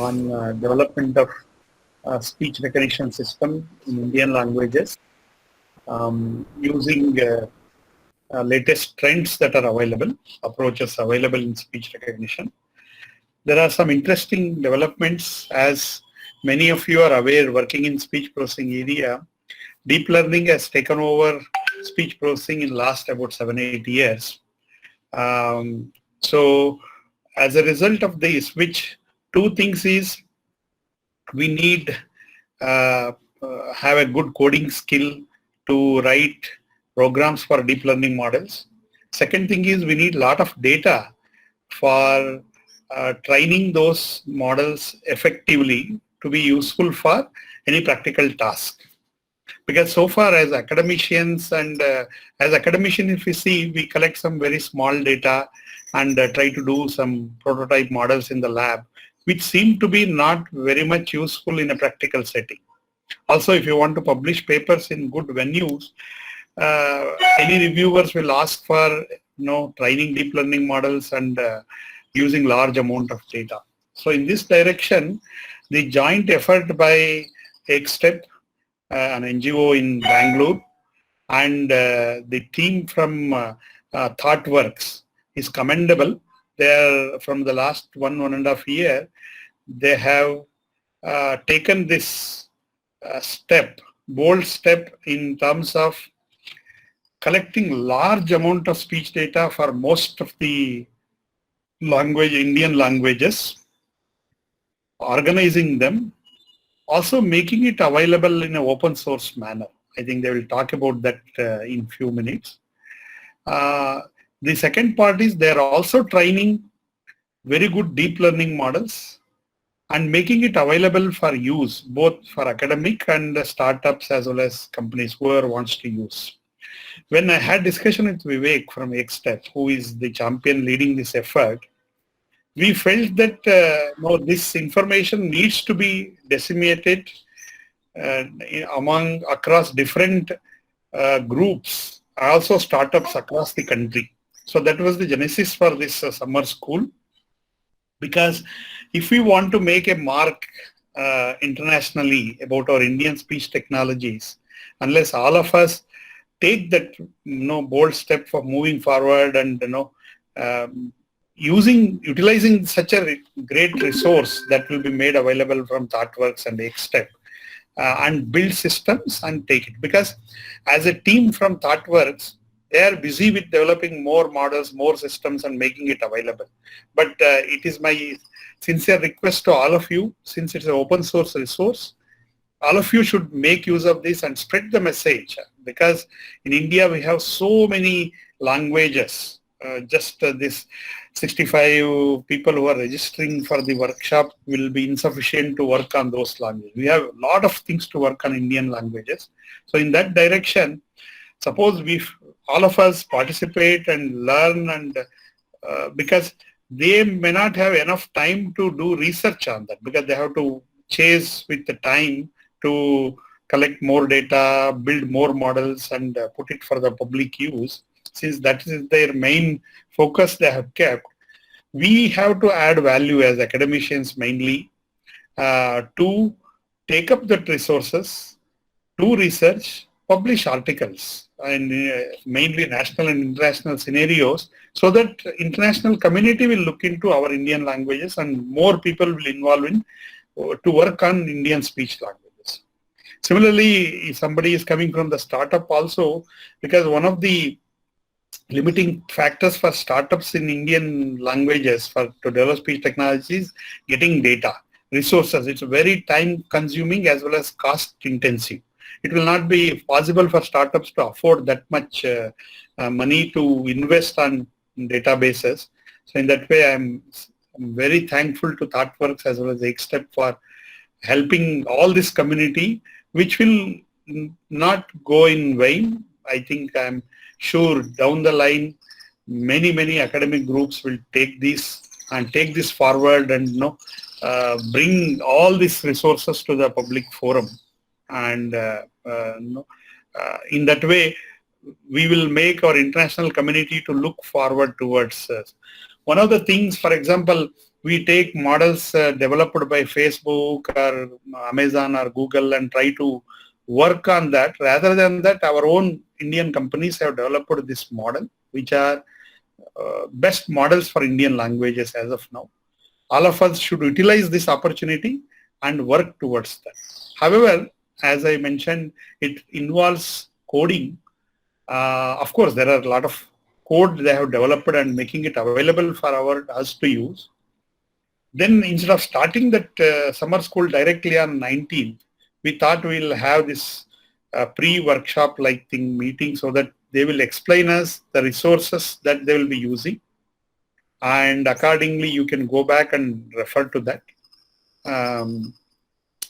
on development of speech recognition system in Indian languages using latest trends that are available, approaches available in speech recognition. There are some interesting developments. As many of you are aware, working in speech processing area, deep learning has taken over speech processing in last about 7-8 years. So as a result of this, which two things is we need have a good coding skill to write programs for deep learning models. Second thing is we need a lot of data for training those models effectively to be useful for any practical task. Because so far as academicians and as academicians, if we see, we collect some very small data and try to do some prototype models in the lab, which seem to be not very much useful in a practical setting. Also, if you want to publish papers in good venues, any reviewers will ask for training deep learning models and using large amount of data. So in this direction, the joint effort by XSTEP, an NGO in Bangalore, and the team from ThoughtWorks is commendable. They are from the last 1.5 year, they have taken this bold step in terms of collecting large amount of speech data for most of the Indian languages, organizing them, also making it available in an open source manner. I think they will talk about that in few minutes. The second part is they are also training very good deep learning models and making it available for use, both for academic and startups as well as companies, whoever wants to use. When I had discussion with Vivek from XSTEP, who is the champion leading this effort, we felt that this information needs to be disseminated across different groups, also startups across the country. So that was the genesis for this summer school. Because if we want to make a mark internationally about our Indian speech technologies, unless all of us take that bold step for moving forward and utilizing such a great resource that will be made available from ThoughtWorks and XSTEP and build systems and take it. Because as a team from ThoughtWorks, they are busy with developing more models, more systems and making it available. But it is my sincere request to all of you, since it's an open source resource, all of you should make use of this and spread the message. Because in India, we have so many languages. This 65 people who are registering for the workshop will be insufficient to work on those languages. We have a lot of things to work on Indian languages. So in that direction, suppose all of us participate and learn, and because they may not have enough time to do research on that, because they have to chase with the time to collect more data, build more models and put it for the public use. Since that is their main focus they have kept, we have to add value as academicians mainly to take up that resources, do research, publish articles, and mainly national and international scenarios, so that international community will look into our Indian languages and more people will involve in to work on Indian speech languages. Similarly, if somebody is coming from the startup also, because one of the limiting factors for startups in Indian languages to develop speech technologies, getting data, resources. It's very time consuming as well as cost intensive. It will not be possible for startups to afford that much money to invest on databases. So in that way, I'm very thankful to ThoughtWorks as well as XSTEP for helping all this community, which will not go in vain. I think I'm sure down the line, many academic groups will take this forward and bring all these resources to the public forum. And in that way, we will make our international community to look forward towards One of the things, for example, we take models developed by Facebook or Amazon or Google and try to work on that. Rather than that, our own Indian companies have developed this model, which are best models for Indian languages as of now. All of us should utilize this opportunity and work towards that. However, as I mentioned, it involves coding. Of course, there are a lot of code they have developed and making it available for us to use. Then instead of starting that summer school directly on 19th, we thought we'll have this pre-workshop like thing meeting so that they will explain us the resources that they will be using, and accordingly you can go back and refer to that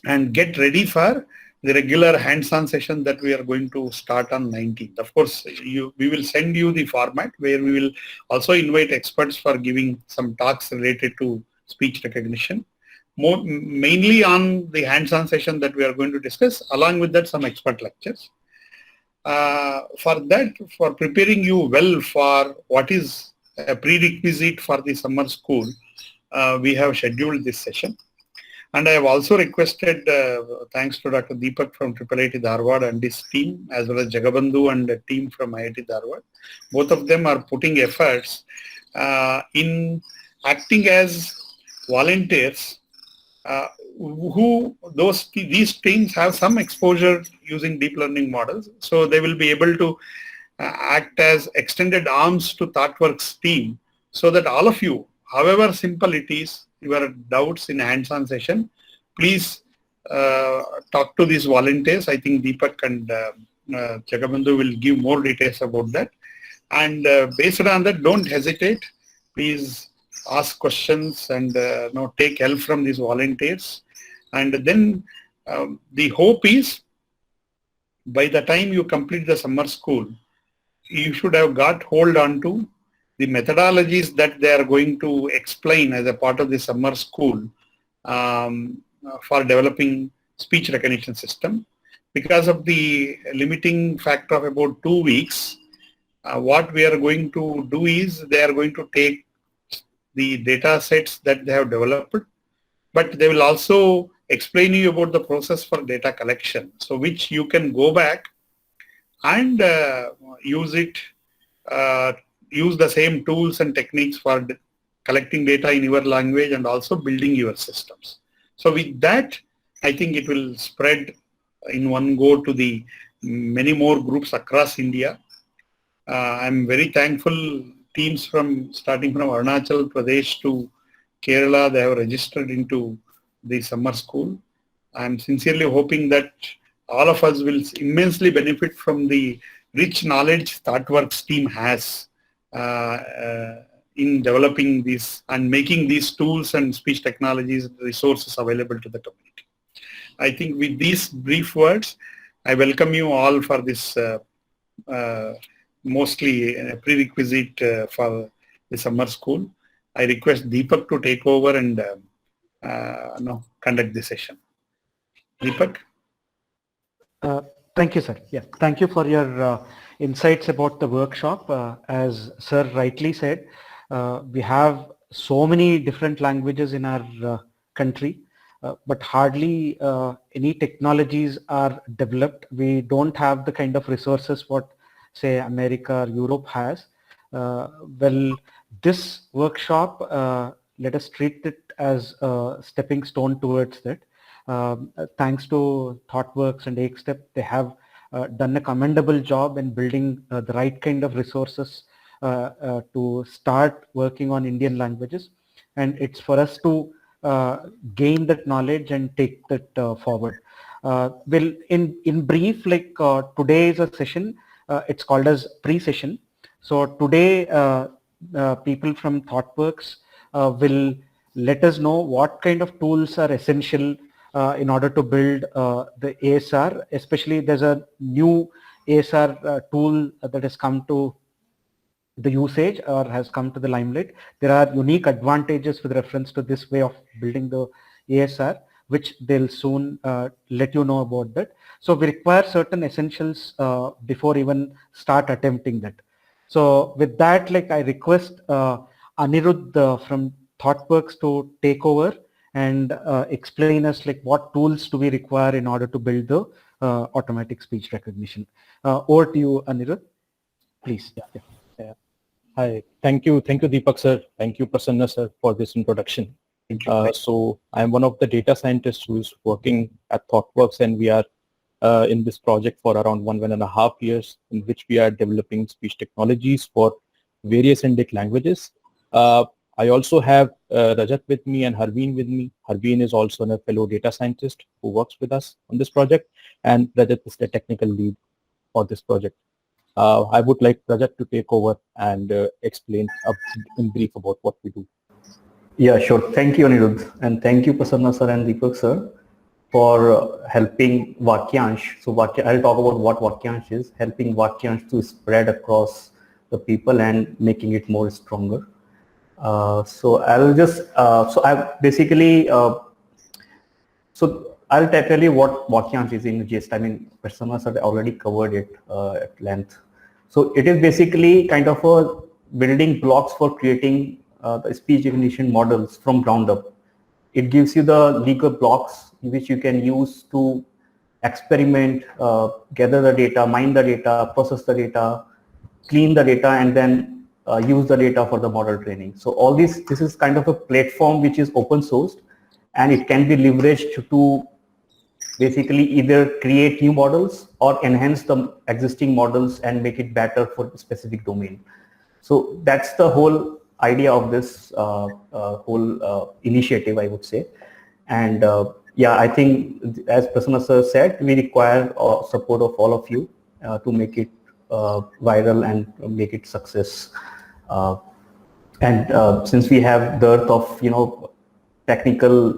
and get ready for the regular hands-on session that we are going to start on 19th. Of course, we will send you the format where we will also invite experts for giving some talks related to speech recognition, mainly on the hands-on session that we are going to discuss. Along with that, some expert lectures. For preparing you well for what is a prerequisite for the summer school, we have scheduled this session. And I have also requested, thanks to Dr. Deepak from IIIT Dharwad and his team, as well as Jagabandhu and the team from IIT Dharwad. Both of them are putting efforts in acting as volunteers these teams have some exposure using deep learning models. So they will be able to act as extended arms to ThoughtWorks team, so that all of you, however simple it is, your doubts in a hands-on session, please talk to these volunteers. I think Deepak and Jagabandhu will give more details about that. And based on that, don't hesitate. Please ask questions and take help from these volunteers. And then the hope is, by the time you complete the summer school, you should have got hold on to the methodologies that they are going to explain as a part of the summer school for developing speech recognition system. Because of the limiting factor of about 2 weeks, what we are going to do is they are going to take the data sets that they have developed, but they will also explain you about the process for data collection, so which you can go back and use the same tools and techniques for collecting data in your language and also building your systems. So with that, I think it will spread in one go to the many more groups across India. I'm very thankful. Teams starting from Arunachal Pradesh to Kerala, they have registered into the summer school. I'm sincerely hoping that all of us will immensely benefit from the rich knowledge ThoughtWorks team has in developing these and making these tools and speech technologies resources available to the community. I think with these brief words, I welcome you all for this mostly a prerequisite for the summer school. I request Deepak to take over and conduct the session. Deepak? Thank you, sir. Yeah, thank you for your insights about the workshop. As sir rightly said, we have so many different languages in our country, but hardly any technologies are developed. We don't have the kind of resources what say America or Europe has. Well, this workshop, let us treat it as a stepping stone towards that. Thanks to ThoughtWorks and Akestep, they have done a commendable job in building the right kind of resources to start working on Indian languages. And it's for us to gain that knowledge and take that forward. Well, in brief, like today is a session, it's called as pre-session. So today, people from ThoughtWorks will let us know what kind of tools are essential in order to build the ASR. Especially there's a new ASR tool that has come to the usage or has come to the limelight. There are unique advantages with reference to this way of building the ASR, which they'll soon let you know about that. So we require certain essentials before even start attempting that. So with that, like I request Anirudh from ThoughtWorks to take over and explain us like what tools do we require in order to build the automatic speech recognition. Over to you, Anirudh, please. Yeah. Yeah. Hi, thank you, Deepak sir. Thank you, Prasanna sir, for this introduction. So I'm one of the data scientists who is working at ThoughtWorks, and we are in this project for around 1.5 years, in which we are developing speech technologies for various Indic languages. I also have Rajat with me and Harveen with me. Harveen is also a fellow data scientist who works with us on this project, and Rajat is the technical lead for this project. I would like Rajat to take over and explain in brief about what we do. Yeah, sure. Thank you, Anirudh. And thank you, Prasanna sir and Deepak sir, for helping Vakyansh. So I'll talk about what Vakyansh is, helping Vakyansh to spread across the people and making it more stronger. So I'll just, so I basically, so I'll tell you what Vakyansh is in gist. I mean, Prasanna sir already covered it at length. So it is basically kind of a building blocks for creating the speech recognition models from ground up. It gives you the legal blocks which you can use to experiment, gather the data, mine the data, process the data, clean the data, and then use the data for the model training. So all this is kind of a platform which is open sourced, and it can be leveraged to basically either create new models or enhance the existing models and make it better for a specific domain. So that's the whole idea of this whole initiative, I would say. And yeah, I think as Prasanna sir said, we require support of all of you to make it viral and make it success. And since we have the dearth of technical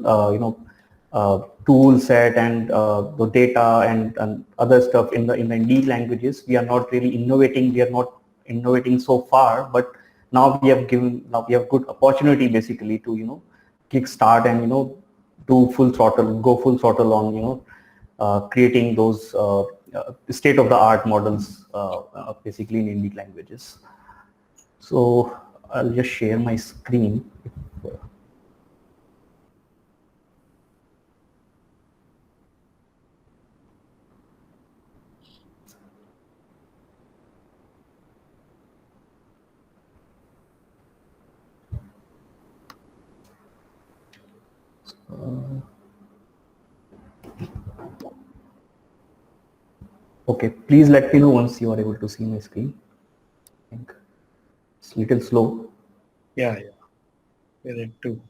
tool set and the data and other stuff in the Indic languages, we are not really innovating. We are not innovating so far, but now we have good opportunity basically to kickstart and go full throttle on creating those state of the art models basically in Indic languages. So I'll just share my screen. Okay, please let me know once you are able to see my screen. I think it's a little slow. Yeah. We're in two.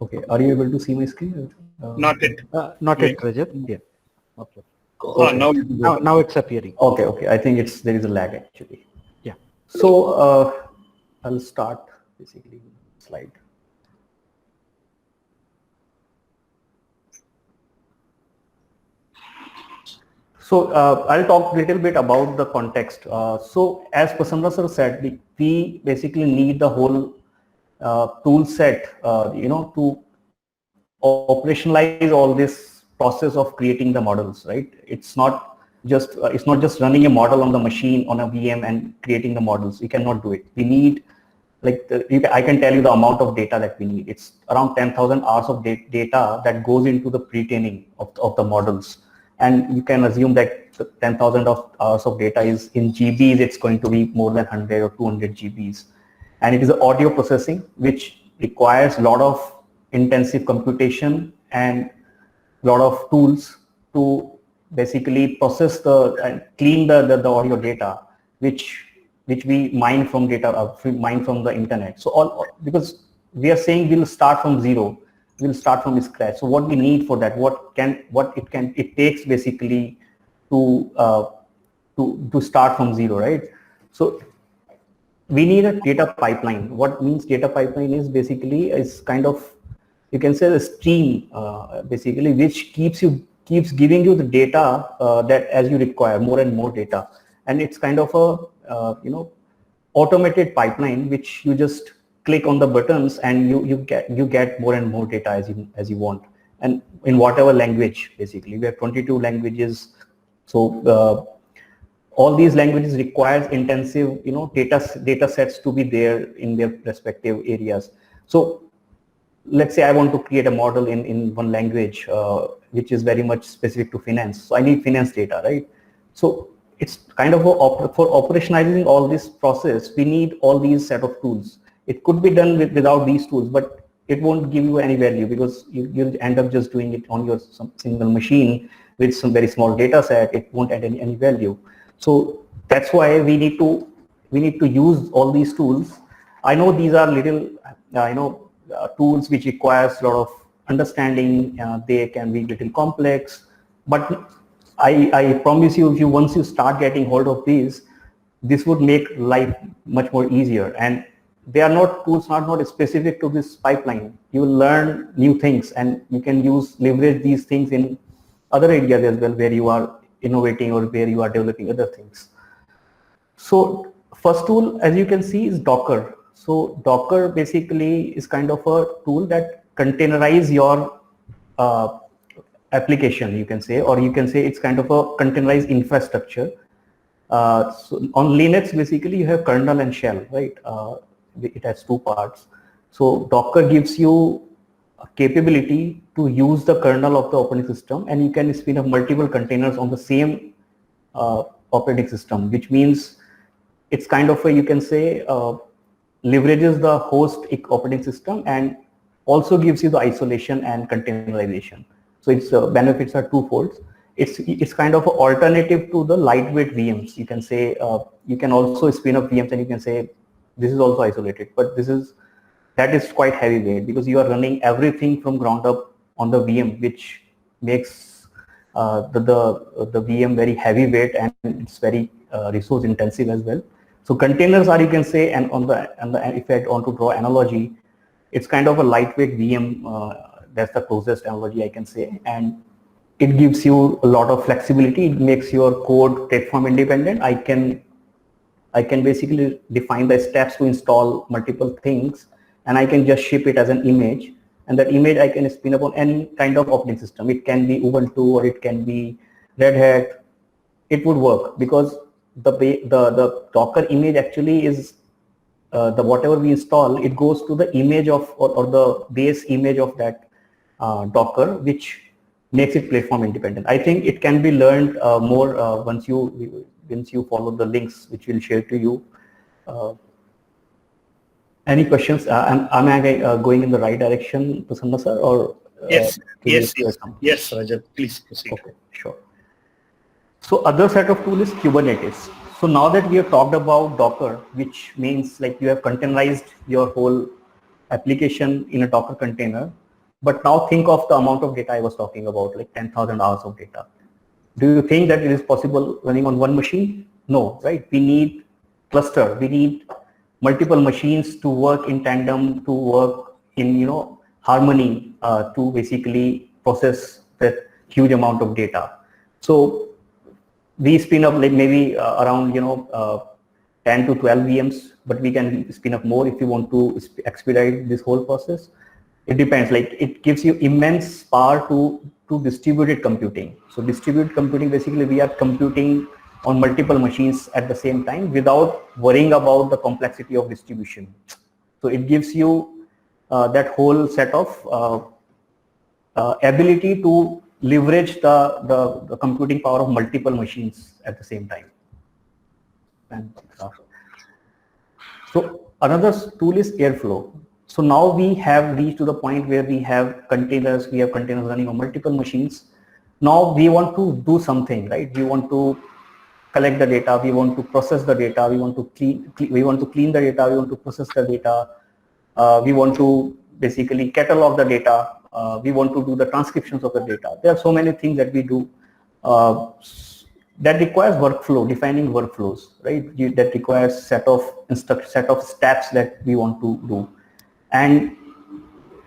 Okay, are you able to see my screen? Not yet. Not yet, Rajat. Yeah. Okay. Okay. Now it's appearing. Okay. I think there is a lag actually. Yeah. So I'll start basically slide. So I'll talk a little bit about the context. So as Prasanna sir said, we basically need the whole tool set, to operationalize all this process of creating the models, right? It's not just running a model on the machine on a VM and creating the models. We cannot do it. We need I can tell you the amount of data that we need. It's around 10,000 hours of data that goes into the pre-training of the models. And you can assume that 10,000 hours of data is in GBs, it's going to be more than 100 or 200 GBs. And it is audio processing, which requires a lot of intensive computation and a lot of tools to basically process and clean the audio data, which we mine from the internet. So because we are saying we'll start from zero, we'll start from scratch. So what we need for that, it takes basically to start from zero, right? So we need a data pipeline. What means data pipeline is basically kind of, you can say, a stream basically, which keeps giving you the data that as you require more and more data. And it's kind of a automated pipeline which you just click on the buttons and you get more and more data as you want. and in whatever language. Basically, we have 22 languages. So all these languages requires intensive, data sets to be there in their respective areas. So let's say I want to create a model in one language, which is very much specific to finance. So I need finance data, right? So it's kind of for operationalizing all this process, we need all these set of tools. It could be done without these tools, but it won't give you any value because you'll end up just doing it on your single machine with some very small data set. It won't add any value. So that's why we need to use all these tools. I know these are little, tools which requires a lot of understanding. They can be little complex, but I promise you, once you start getting hold of these, this would make life much more easier. And they are not tools, are not specific to this pipeline. You will learn new things, and you can leverage these things in other areas as well, where you are innovating or where you are developing other things. So first tool, as you can see, is Docker. So Docker basically is kind of a tool that containerize your application, you can say, or you can say it's kind of a containerized infrastructure. So on Linux, basically you have kernel and shell, right? It has two parts. So Docker gives you a capability to use the kernel of the operating system, and you can spin up multiple containers on the same operating system, which means it's kind of a, you can say, leverages the host operating system and also gives you the isolation and containerization. So its benefits are twofold. It's kind of an alternative to the lightweight VMs. You can say you can also spin up VMs and you can say this is also isolated, but that is quite heavyweight because you are running everything from ground up on the VM, which makes the VM very heavyweight and it's very resource intensive as well. So containers are, you can say, and if I want to draw analogy, it's kind of a lightweight VM. That's the closest analogy I can say, and it gives you a lot of flexibility. It makes your code platform independent. I can basically define the steps to install multiple things, and I can just ship it as an image, and that image I can spin up on any kind of operating system. It can be Ubuntu or it can be Red Hat. It would work because the Docker image actually is the whatever we install, it goes to the image of or the base image of that Docker, which makes it platform independent. I think it can be learned more once you follow the links which we'll share to you. Any questions? Am I going in the right direction, Prasanna sir, or yes, Rajat, please proceed. Okay, sure. So other set of tool is Kubernetes. So now that we have talked about Docker, which means like you have containerized your whole application in a Docker container, but now think of the amount of data I was talking about, like 10,000 hours of data. Do you think that it is possible running on one machine? No, right? We need cluster. We need multiple machines to work in tandem, to work in harmony, to basically process that huge amount of data. So we spin up like maybe around 10 to 12 VMs, but we can spin up more if you want to expedite this whole process. It depends. Like it gives you immense power to distributed computing. So distributed computing, basically we are computing on multiple machines at the same time without worrying about the complexity of distribution. So it gives you that whole set of ability to leverage the computing power of multiple machines at the same time. So another tool is Airflow. So now we have reached to the point where we have containers running on multiple machines. Now we want to do something, right? We want to collect the data, we want to process the data, we want to clean the data, we want to process the data, we want to basically catalog the data, we want to do the transcriptions of the data. There are so many things that we do that requires workflow, defining workflows, right? That requires set of steps that we want to do. And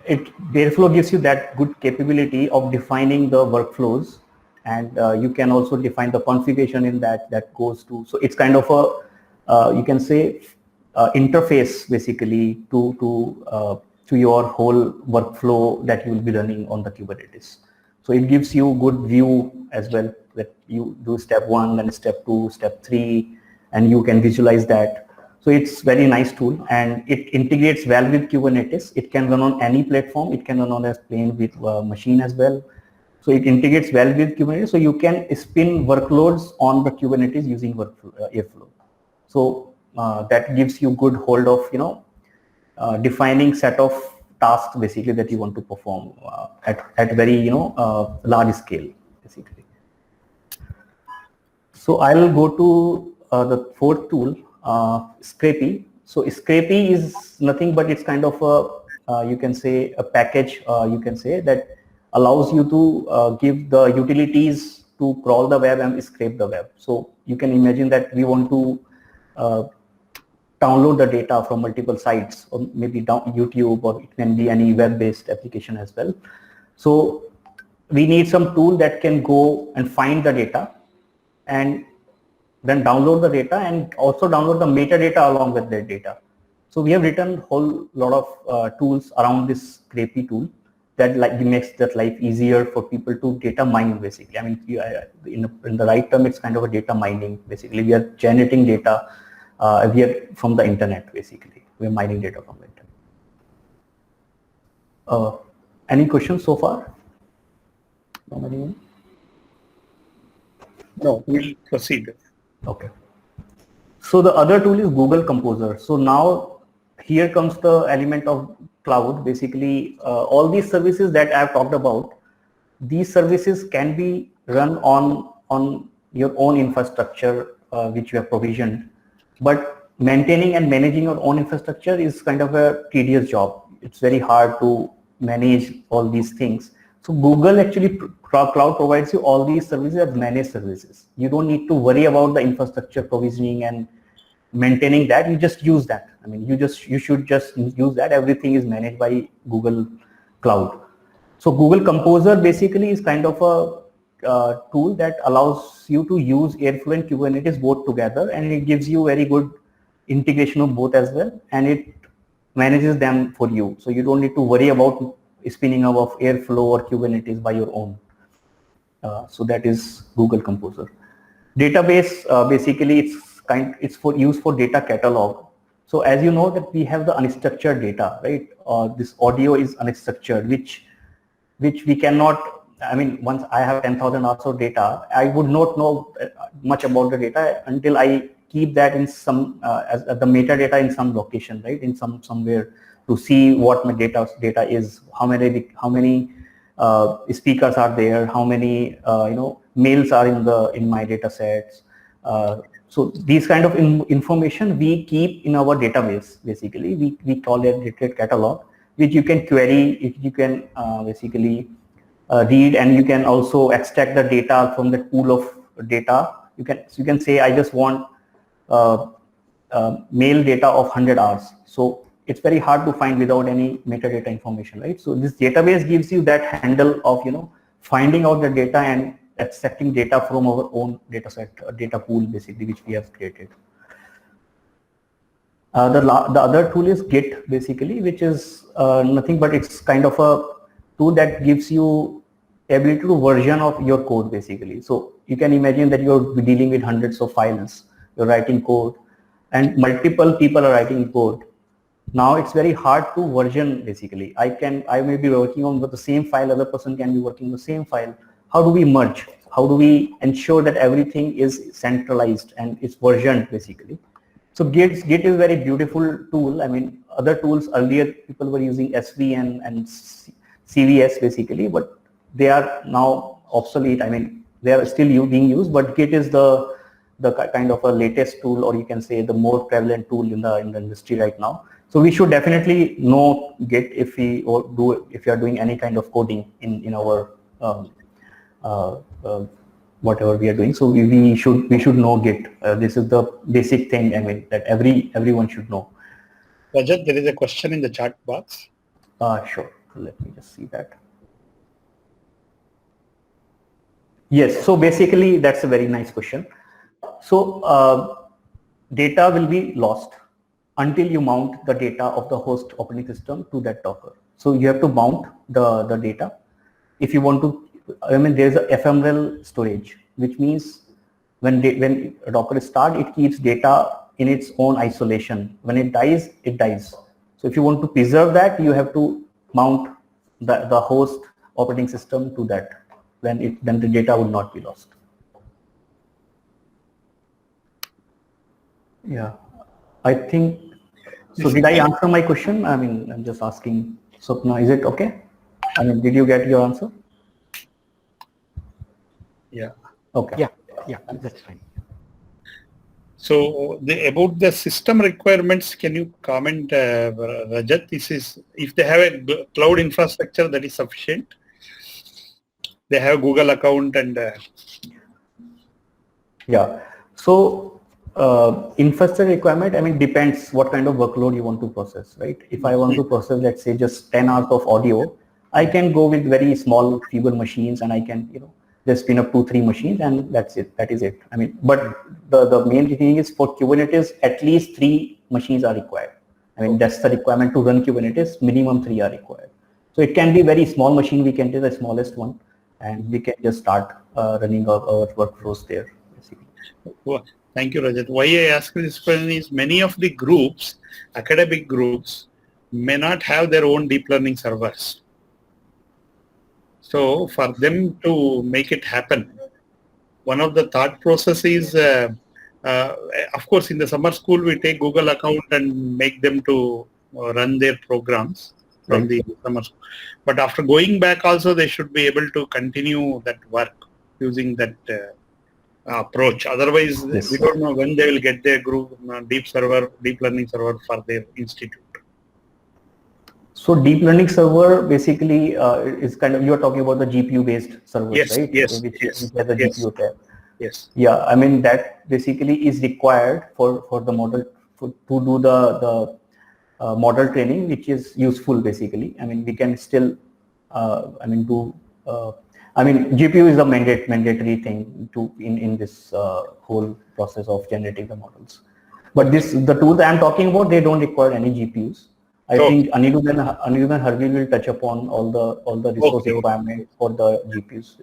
Airflow gives you that good capability of defining the workflows, and you can also define the configuration in that goes to. So it's kind of a you can say interface basically to to your whole workflow that you will be running on the Kubernetes. So it gives you good view as well, that you do step 1, then step 2, step 3, and you can visualize that. So it's very nice tool, and it integrates well with Kubernetes. It can run on any platform. It can run on a plain with machine as well. So it integrates well with Kubernetes. So you can spin workloads on the Kubernetes using Airflow. So that gives you good hold of, defining set of tasks basically that you want to perform at very, large scale basically. So I'll go to the fourth tool, Scrapy. So Scrapy is nothing but it's kind of a, you can say a package, you can say that allows you to give the utilities to crawl the web and scrape the web. So you can imagine that we want to download the data from multiple sites, or maybe down YouTube, or it can be any web-based application as well. So we need some tool that can go and find the data and then download the data and also download the metadata along with that data. So we have written a whole lot of tools around this Scrapy tool that makes that life easier for people to data mine basically. I mean, in the right term, it's kind of a data mining basically. We are generating data we are from the internet basically. We are mining data from the internet. Any questions so far? No, we'll proceed. Okay. So the other tool is Google Composer. So now here comes the element of cloud. Basically, all these services that I've talked about, these services can be run on your own infrastructure which you have provisioned. But maintaining and managing your own infrastructure is kind of a tedious job. It's very hard to manage all these things. So Google actually, cloud provides you all these services as managed services. You don't need to worry about the infrastructure provisioning and maintaining that. You just use that. I mean, you should just use that. Everything is managed by Google Cloud. So Google Composer basically is kind of a tool that allows you to use Airflow and Kubernetes both together, and it gives you very good integration of both as well, and it manages them for you. So you don't need to worry about spinning up of Airflow or Kubernetes by your own. So that is Google Composer. Database, basically it's for use for data catalog. So as you know that we have the unstructured data, right? This audio is unstructured, which we cannot, I mean, once I have 10,000 hours of data, I would not know much about the data until I keep that in some, as the metadata in some location, right? In somewhere to see what my data is, how many speakers are there, how many males are in my data sets. So these kind of information we keep in our database. Basically, we call it data catalog, which you can query, you can basically read, and you can also extract the data from the pool of data. You can say I just want male data of 100 hours. So it's very hard to find without any metadata information, right? So this database gives you that handle of finding out the data and extracting data from our own data set, data pool basically, which we have created. The other tool is Git basically, which is nothing but it's kind of a tool that gives you ability to version of your code basically. So you can imagine that you're dealing with hundreds of files, you're writing code, and multiple people are writing code. Now it's very hard to version basically. I may be working on the same file, other person can be working on the same file. How do we merge? How do we ensure that everything is centralized and it's versioned basically? So Git is a very beautiful tool. I mean, other tools earlier people were using SV and CVS basically, but they are now obsolete. I mean, they are still being used, but Git is the kind of a latest tool, or you can say the more prevalent tool in the industry right now. So we should definitely know Git if you are doing any kind of coding in our whatever we are doing. So we should know Git. This is the basic thing. I mean, that everyone should know. Rajat, there is a question in the chat box. Sure. Let me just see that. Yes. So basically, that's a very nice question. So data will be lost. until you mount the data of the host operating system to that Docker. So you have to mount the data. If you want to, there's a ephemeral storage, which means when Docker start, it keeps data in its own isolation. When it dies, it dies. So if you want to preserve that, you have to mount the host operating system to that. Then the data would not be lost. Yeah, I think. So did I answer my question? I'm just asking. Swapna, is it okay? Did you get your answer? Yeah. Okay. Yeah, that's fine. So about the system requirements, can you comment, Rajat? This is if they have a cloud infrastructure that is sufficient. They have Google account and. Yeah. So infrastructure requirement, depends what kind of workload you want to process, right? If I want to process, let's say, just 10 hours of audio, I can go with very small feeble machines, and I can, just spin up 2-3 machines, and that's it. That is it. But the main thing is for Kubernetes, at least 3 machines are required. That's the requirement to run Kubernetes. Minimum 3 are required. So it can be very small machine. We can take the smallest one, and we can just start running our workflows there, basically. Well, thank you, Rajat. Why I ask this question is many of the groups, academic groups, may not have their own deep learning servers. So for them to make it happen, one of the thought process is, of course, in the summer school, we take Google account and make them to run their programs from the summer school. But after going back also, they should be able to continue that work using that approach. Otherwise, we don't know when they will get their group deep learning server for their institute. So deep learning server basically is kind of, you're talking about the GPU based servers, right? Yes. Which has a GPU tab. Yes. Yeah, that basically is required for the model to do the model training, which is useful basically. We can still GPU is a mandatory thing in this whole process of generating the models. But the tools I'm talking about, they don't require any GPUs. I think Anirudh and Harveen will touch upon all the resource requirements for the GPUs.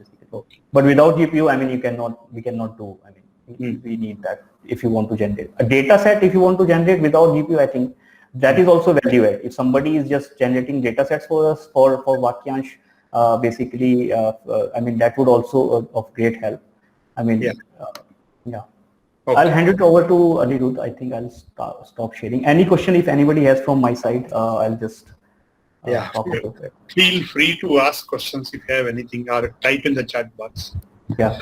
But without GPU, we cannot do. We need that if you want to generate a data set. If you want to generate without GPU, I think that is also value add. If somebody is just generating data sets for us for Vakyansh, basically, that would also of great help. Yeah. Okay. I'll hand it over to Anirudh. I think I'll stop sharing. Any question if anybody has from my side, I'll just talk about it. Feel free to ask questions if you have anything, or type in the chat box. Yeah.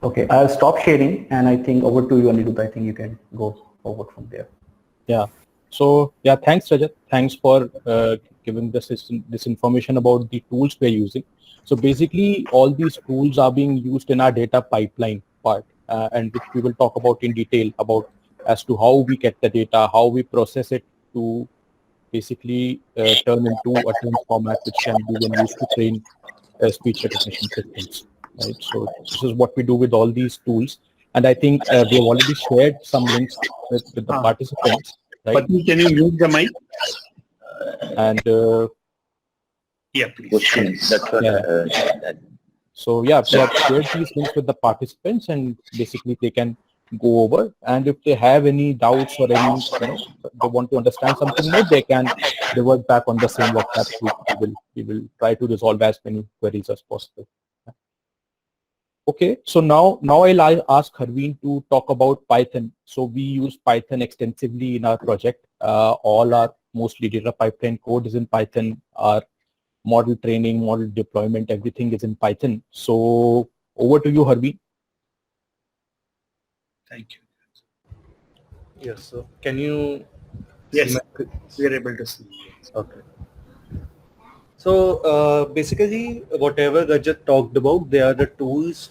Okay, I'll stop sharing, and I think over to you, Anirudh. I think you can go forward from there. Yeah. So thanks, Rajat. Thanks for giving this information about the tools we're using. So basically, all these tools are being used in our data pipeline part, and which we will talk about in detail about as to how we get the data, how we process it to basically turn into a term format which can be then used to train speech recognition systems. Right. So this is what we do with all these tools, and I think we have already shared some links with the participants. Right. But can you mute the mic? And please. So we have shared these links with the participants, and basically they can go over. And if they have any doubts or any, they want to understand something more, they can revert back on the same WhatsApp group. We will try to resolve as many queries as possible. Okay, so now I'll ask Harveen to talk about Python. So we use Python extensively in our project. All our mostly data pipeline code is in Python. Our model training, model deployment, everything is in Python. So over to you, Harveen. Thank you. Yes, so can you? Yes, we are able to see. Okay. So basically, whatever Rajat talked about, they are the tools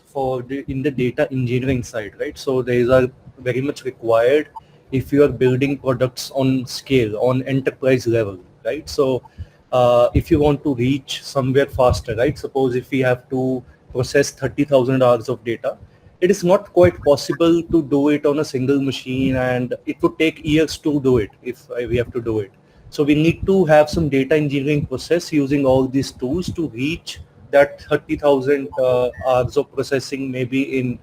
in the data engineering side, right? So these are very much required if you are building products on scale, on enterprise level, right? So if you want to reach somewhere faster, right? Suppose if we have to process 30,000 hours of data, it is not quite possible to do it on a single machine, and it would take years to do it if we have to do it. So we need to have some data engineering process using all these tools to reach that 30,000 hours of processing maybe in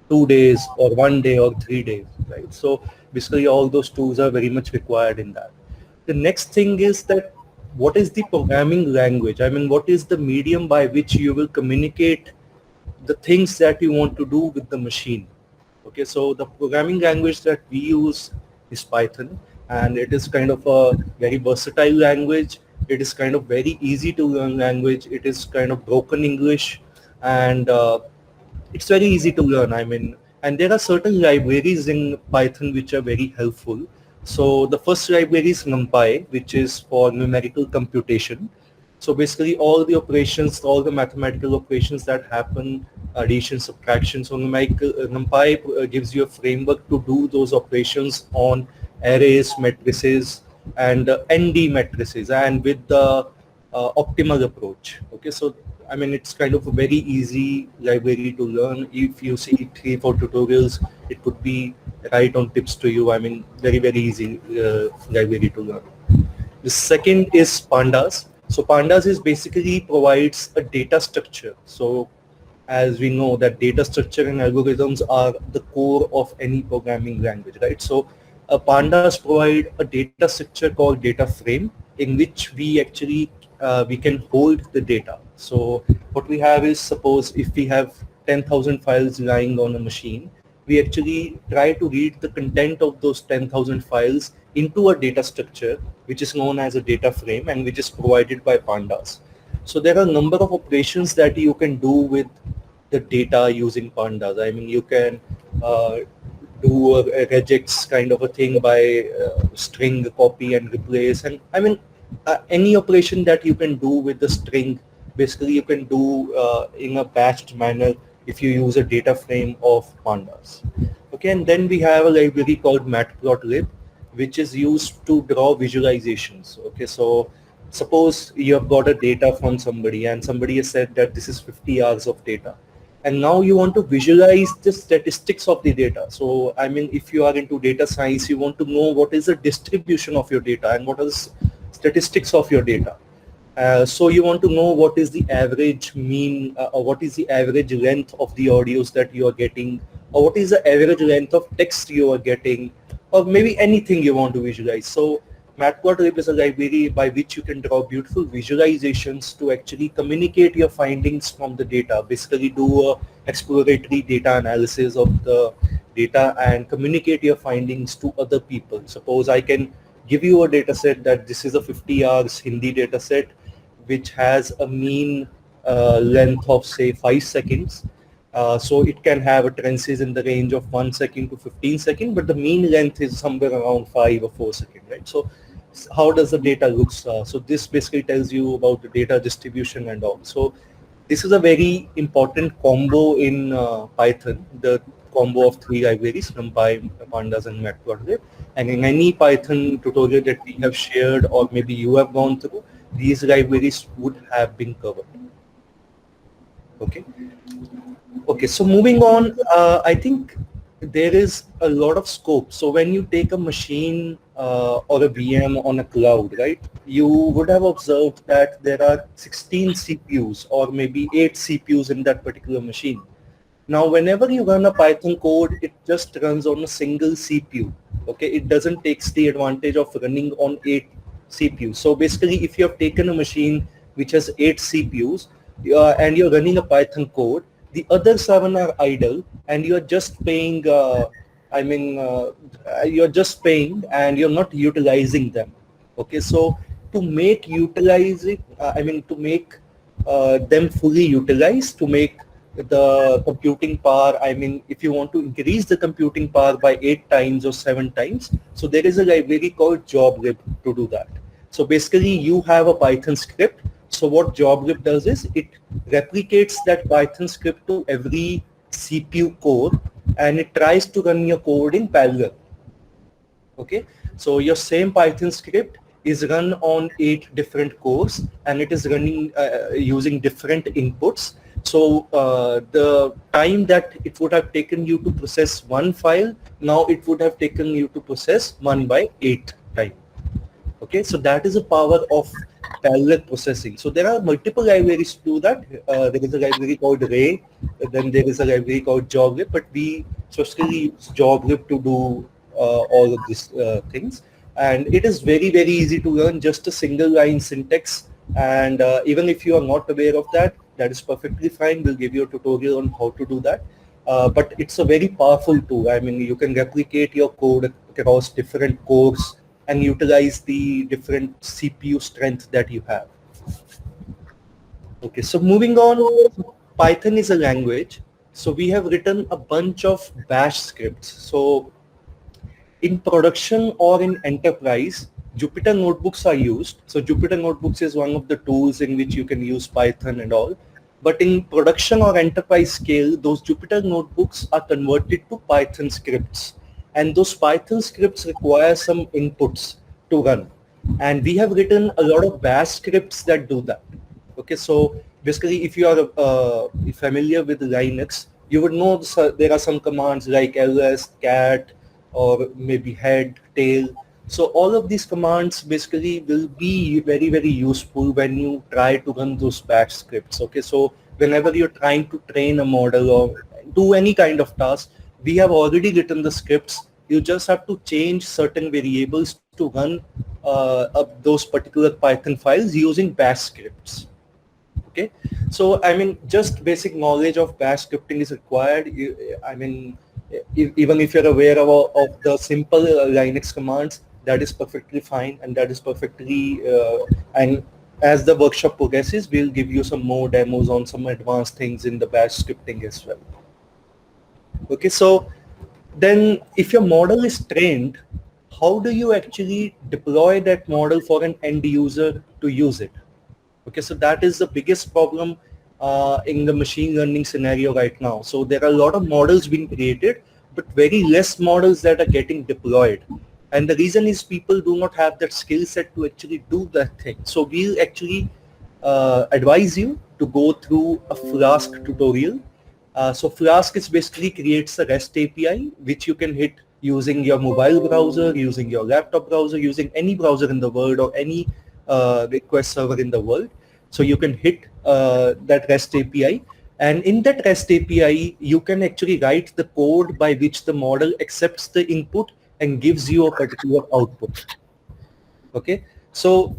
2 days or 1 day or 3 days, right? So basically all those tools are very much required in that. The next thing is that what is the programming language? I mean, what is the medium by which you will communicate the things that you want to do with the machine? Okay, so the programming language that we use is Python, and it is kind of a very versatile language. It is kind of very easy to learn language. It is kind of broken English, and it's very easy to learn. I mean, and there are certain libraries in Python which are very helpful. So the first library is NumPy, which is for numerical computation. So basically all the operations, all the mathematical operations that happen, addition, subtraction, so NumPy gives you a framework to do those operations on arrays, matrices, and ND matrices, and with the optimal approach. Okay, so I mean, it's kind of a very easy library to learn. If you see 3-4 tutorials, it could be right on tips to you. I mean, very, very easy library to learn. The second is Pandas. So Pandas is basically provides a data structure. So as we know that data structure and algorithms are the core of any programming language, right? So Pandas provide a data structure called data frame, in which we actually we can hold the data. So what we have is, suppose if we have 10,000 files lying on a machine, we actually try to read the content of those 10,000 files into a data structure, which is known as a data frame and which is provided by Pandas. So there are a number of operations that you can do with the data using Pandas. I mean, you can do a regex kind of a thing by string copy and replace, and I mean any operation that you can do with the string, basically you can do in a batched manner if you use a data frame of Pandas. Okay, and then we have a library called matplotlib, which is used to draw visualizations. Okay, so suppose you have got a data from somebody and somebody has said that this is 50 hours of data, and now you want to visualize the statistics of the data. So I mean, if you are into data science, you want to know what is the distribution of your data and what is statistics of your data. So you want to know what is the average mean, or what is the average length of the audios that you are getting, or what is the average length of text you are getting, or maybe anything you want to visualize. So Matplotlib is a library by which you can draw beautiful visualizations to actually communicate your findings from the data, basically do a exploratory data analysis of the data and communicate your findings to other people. Suppose I can give you a data set that this is a 50 hours Hindi data set, which has a mean length of say 5 seconds. So it can have utterances in the range of 1 second to 15 seconds, but the mean length is somewhere around 5 or 4 seconds, right? So how does the data look? So this basically tells you about the data distribution and all. So this is a very important combo in Python, the combo of 3 libraries, NumPy, Pandas, and Matplotlib. And in any Python tutorial that we have shared, or maybe you have gone through, these libraries would have been covered. Okay. Okay, so moving on, I think there is a lot of scope. So when you take a machine or a VM on a cloud, right, you would have observed that there are 16 CPUs or maybe 8 CPUs in that particular machine. Now, whenever you run a Python code, it just runs on a single CPU. Okay, it doesn't take the advantage of running on 8 CPUs. So basically, if you have taken a machine which has 8 CPUs and you're running a Python code, the other 7 are idle, and you're just paying. You're just paying, and you're not utilizing them. Okay, so to make utilizing, to make them fully utilized, to make the computing power, if you want to increase the computing power by 8 times or 7 times, so there is a library called joblib to do that. So basically you have a Python script. So what joblib does is it replicates that Python script to every CPU core, and it tries to run your code in parallel. Okay, so your same Python script is run on 8 different cores, and it is running using different inputs. So the time that it would have taken you to process one file, now it would have taken you to process 1 by 8 time. Okay, so that is the power of parallel processing. So there are multiple libraries to do that. There is a library called Ray, then there is a library called JobLib, but we specifically use JobLib to do all of these things. And it is very, very easy to learn, just a single line syntax. And even if you are not aware of that, that is perfectly fine. We'll give you a tutorial on how to do that. But it's a very powerful tool. I mean, you can replicate your code across different cores and utilize the different CPU strength that you have. Okay, so moving on, Python is a language. So we have written a bunch of bash scripts. So in production or in enterprise, Jupyter notebooks are used. So Jupyter notebooks is one of the tools in which you can use Python and all. But in production or enterprise scale, those Jupyter notebooks are converted to Python scripts. And those Python scripts require some inputs to run. And we have written a lot of bash scripts that do that. Okay, so basically if you are familiar with Linux, you would know there are some commands like ls, cat, or maybe head, tail. So all of these commands basically will be very, very useful when you try to run those bash scripts. Okay, so whenever you're trying to train a model or do any kind of task, we have already written the scripts. You just have to change certain variables to run those particular Python files using bash scripts. Okay, so I mean, just basic knowledge of bash scripting is required. Even if you're aware of the simple Linux commands, that is perfectly fine, and that is perfectly and as the workshop progresses, we'll give you some more demos on some advanced things in the bash scripting as well. Okay, so then if your model is trained, how do you actually deploy that model for an end user to use it? Okay, so that is the biggest problem in the machine learning scenario right now. So there are a lot of models being created, but very less models that are getting deployed. And the reason is people do not have that skill set to actually do that thing. So we'll actually advise you to go through a Flask tutorial. So Flask is basically creates a REST API, which you can hit using your mobile browser, using your laptop browser, using any browser in the world or any request server in the world. So you can hit that REST API. And in that REST API, you can actually write the code by which the model accepts the input and gives you a particular output. Okay, so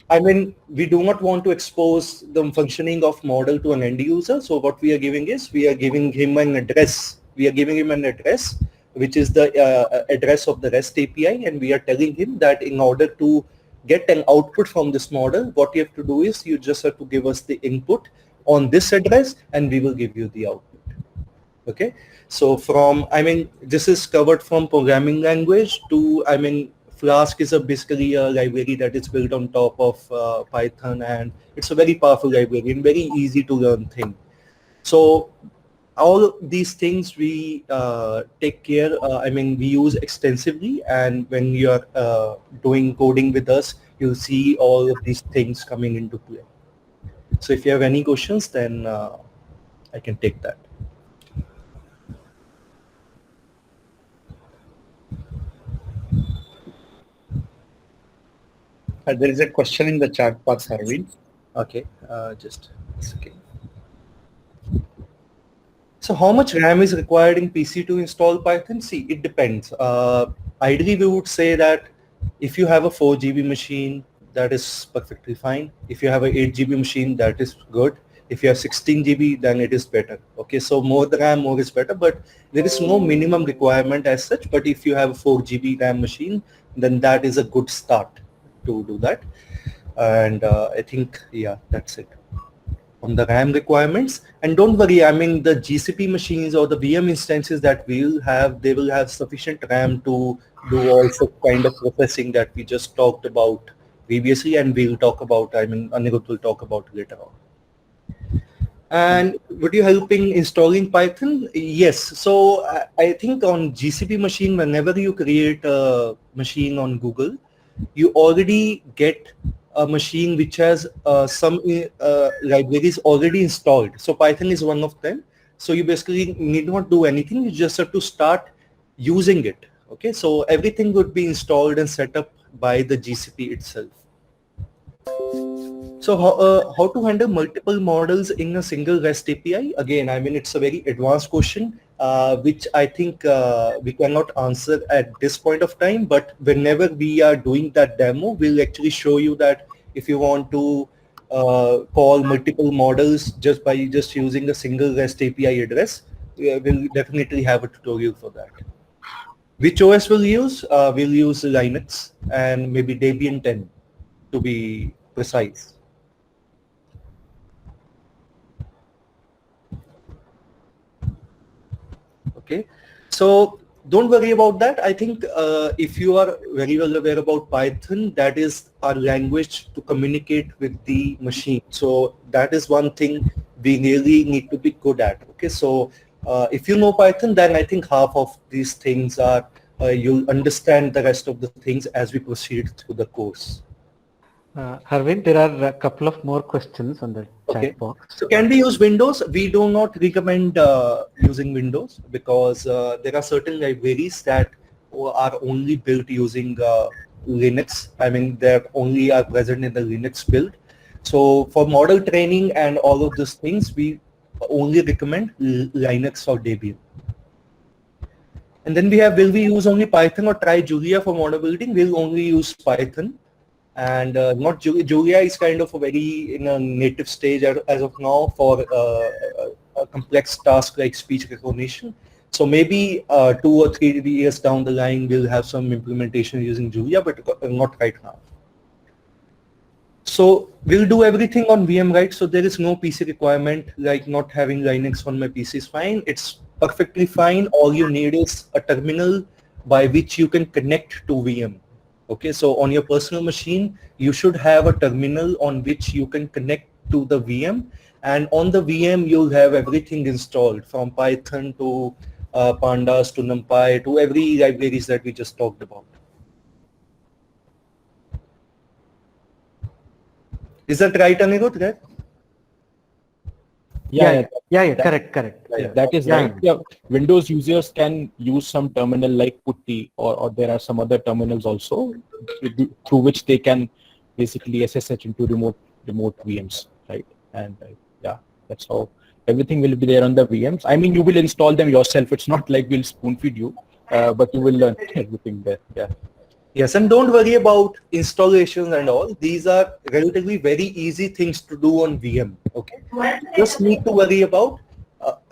I mean, we do not want to expose the functioning of model to an end user. So what we are giving is, we are giving him an address. We are giving him an address, which is the address of the REST API. And we are telling him that in order to get an output from this model, what you have to do is you just have to give us the input on this address and we will give you the output. Okay, so from, I mean, this is covered from programming language to, I mean, Flask is basically a library that is built on top of Python, and it's a very powerful library and very easy to learn thing. So all these things we take care, I mean, we use extensively, and when you're doing coding with us, you'll see all of these things coming into play. So if you have any questions, then I can take that. There is a question in the chat box, Arvind. Okay, just a second. So how much RAM is required in PC to install Python? See, it depends. Ideally, we would say that if you have a 4 GB machine, that is perfectly fine. If you have an 8 GB machine, that is good. If you have 16 GB, then it is better. Okay, so more the RAM, more is better, but there is no minimum requirement as such. But if you have a 4 GB RAM machine, then that is a good start to do that. And I think, yeah, that's it on the RAM requirements. And don't worry, I mean, the GCP machines or the VM instances that we'll have, they will have sufficient RAM to do all such kind of processing that we just talked about previously, and we'll talk about, I mean, Anirudh will talk about later on. And would you help in installing Python? Yes. So I think on GCP machine, whenever you create a machine on Google, you already get a machine which has some libraries already installed. So Python is one of them. So you basically need not do anything. You just have to start using it. Okay, so everything would be installed and set up by the GCP itself. So how to handle multiple models in a single REST API? Again, I mean, it's a very advanced question, which I think we cannot answer at this point of time. But whenever we are doing that demo, we'll actually show you that if you want to call multiple models just by using a single REST API address, we'll definitely have a tutorial for that. Which OS we'll use? We'll use Linux and maybe Debian 10 to be precise. Okay, so don't worry about that. I think if you are very well aware about Python, that is our language to communicate with the machine. So that is one thing we really need to be good at. Okay, so if you know Python, then I think half of these things are, you'll understand the rest of the things as we proceed through the course. Arvind, there are a couple of more questions on the chat box. So can we use Windows? We do not recommend using Windows because there are certain libraries that are only built using Linux. I mean, they only are present in the Linux build. So for model training and all of those things, we only recommend Linux or Debian. And then we have, will we use only Python or try Julia for model building? We'll only use Python. And not Julia is kind of a very in a native stage as of now for a complex task like speech recognition. So maybe 2 or 3 years down the line, we'll have some implementation using Julia, but not right now. So we'll do everything on VM, right? So there is no PC requirement, like not having Linux on my PC is fine. It's perfectly fine. All you need is a terminal by which you can connect to VM. Okay, so on your personal machine, you should have a terminal on which you can connect to the VM, and on the VM you'll have everything installed from Python to Pandas to NumPy to every libraries that we just talked about. Is that right, Anirudh? Right? Yeah, correct. That is right. Yeah, Windows users can use some terminal like PuTTY, or there are some other terminals also through which they can basically SSH into remote VMs, right? And yeah, that's how everything will be there on the VMs. I mean, you will install them yourself. It's not like we'll spoon feed you, but you will learn everything there. Yeah. Yes, and don't worry about installations and all. These are relatively very easy things to do on VM. Okay, just need to worry about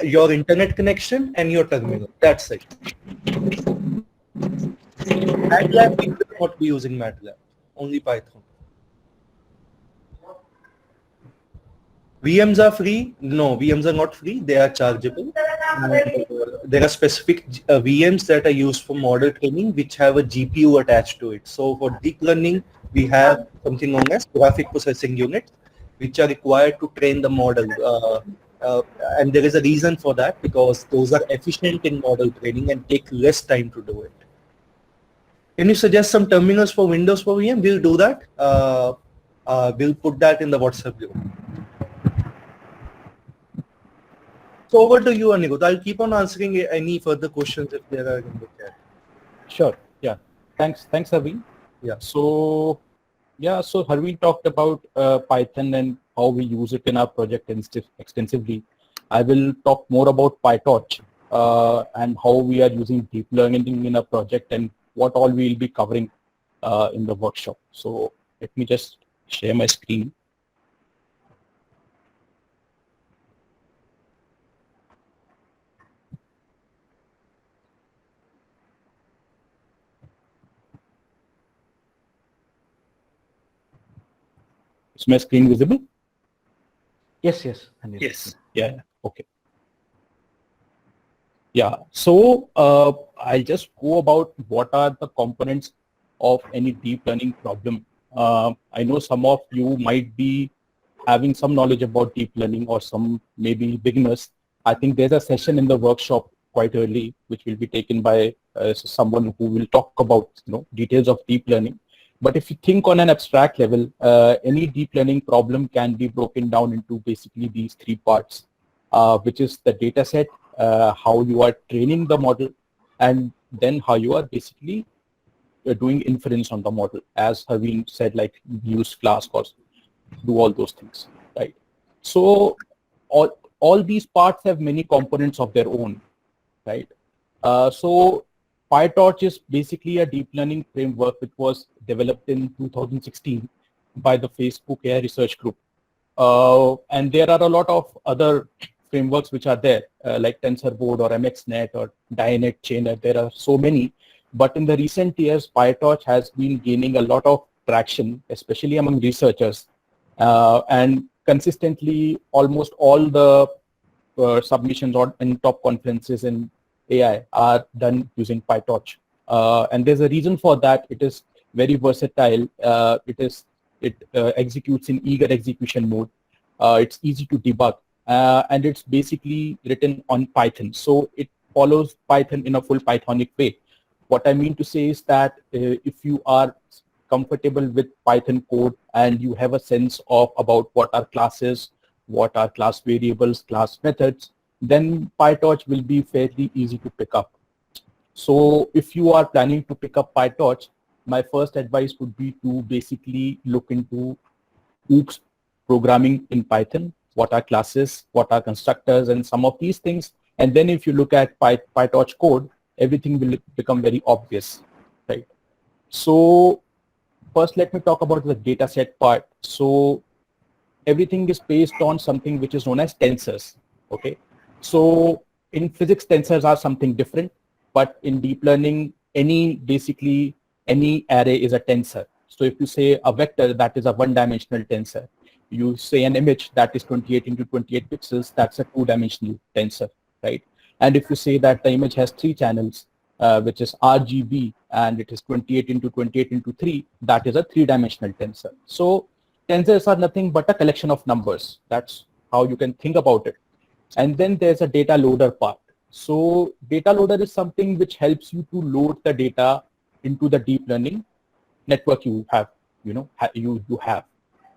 your internet connection and your terminal. That's it. MATLAB, we will not be using MATLAB, only Python. VMs are free? No, VMs are not free. They are chargeable. There are specific VMs that are used for model training which have a GPU attached to it. So for deep learning, we have something known as graphic processing units, which are required to train the model. And there is a reason for that, because those are efficient in model training and take less time to do it. Can you suggest some terminals for Windows for VM? We'll do that. We'll put that in the WhatsApp group. So over to you, Anirudh. I'll keep on answering any further questions if there are in the chat. Sure. Yeah. Thanks, Harveen. Yeah. So Harveen talked about Python and how we use it in our project extensively. I will talk more about PyTorch and how we are using deep learning in our project and what all we will be covering in the workshop. So let me just share my screen. Is my screen visible? Yes. Yes. Yeah. Okay. Yeah. So I'll just go about what are the components of any deep learning problem. I know some of you might be having some knowledge about deep learning, or some maybe beginners. I think there's a session in the workshop quite early, which will be taken by someone who will talk about details of deep learning. But if you think on an abstract level, any deep learning problem can be broken down into basically these three parts, which is the data set, how you are training the model, and then how you are basically doing inference on the model. As Harveen said, like use Flask or do all those things, right? So all these parts have many components of their own, right? So PyTorch is basically a deep learning framework which was developed in 2016 by the Facebook AI Research Group. And there are a lot of other frameworks which are there, like TensorBoard or MXNet or DiaNet, ChainNet. There are so many. But in the recent years, PyTorch has been gaining a lot of traction, especially among researchers. And consistently, almost all the submissions in top conferences in AI are done using PyTorch. And there's a reason for that. It is very versatile. It executes in eager execution mode. It's easy to debug. And it's basically written on Python. So it follows Python in a full Pythonic way. What I mean to say is that if you are comfortable with Python code and you have a sense of about what are classes, what are class variables, class methods, then PyTorch will be fairly easy to pick up. So if you are planning to pick up PyTorch, my first advice would be to basically look into OOPS programming in Python, what are classes, what are constructors, and some of these things. And then if you look at PyTorch code, everything will become very obvious, right? So first, let me talk about the dataset part. So everything is based on something which is known as tensors, okay? So in physics, tensors are something different, but in deep learning, basically any array is a tensor. So if you say a vector, that is a one-dimensional tensor. You say an image that is 28 into 28 pixels, that's a two-dimensional tensor, right? And if you say that the image has 3 channels, which is RGB, and it is 28 into 28 into 3, that is a 3-dimensional tensor. So tensors are nothing but a collection of numbers. That's how you can think about it. And then there's a data loader part. So data loader is something which helps you to load the data into the deep learning network you have, you have,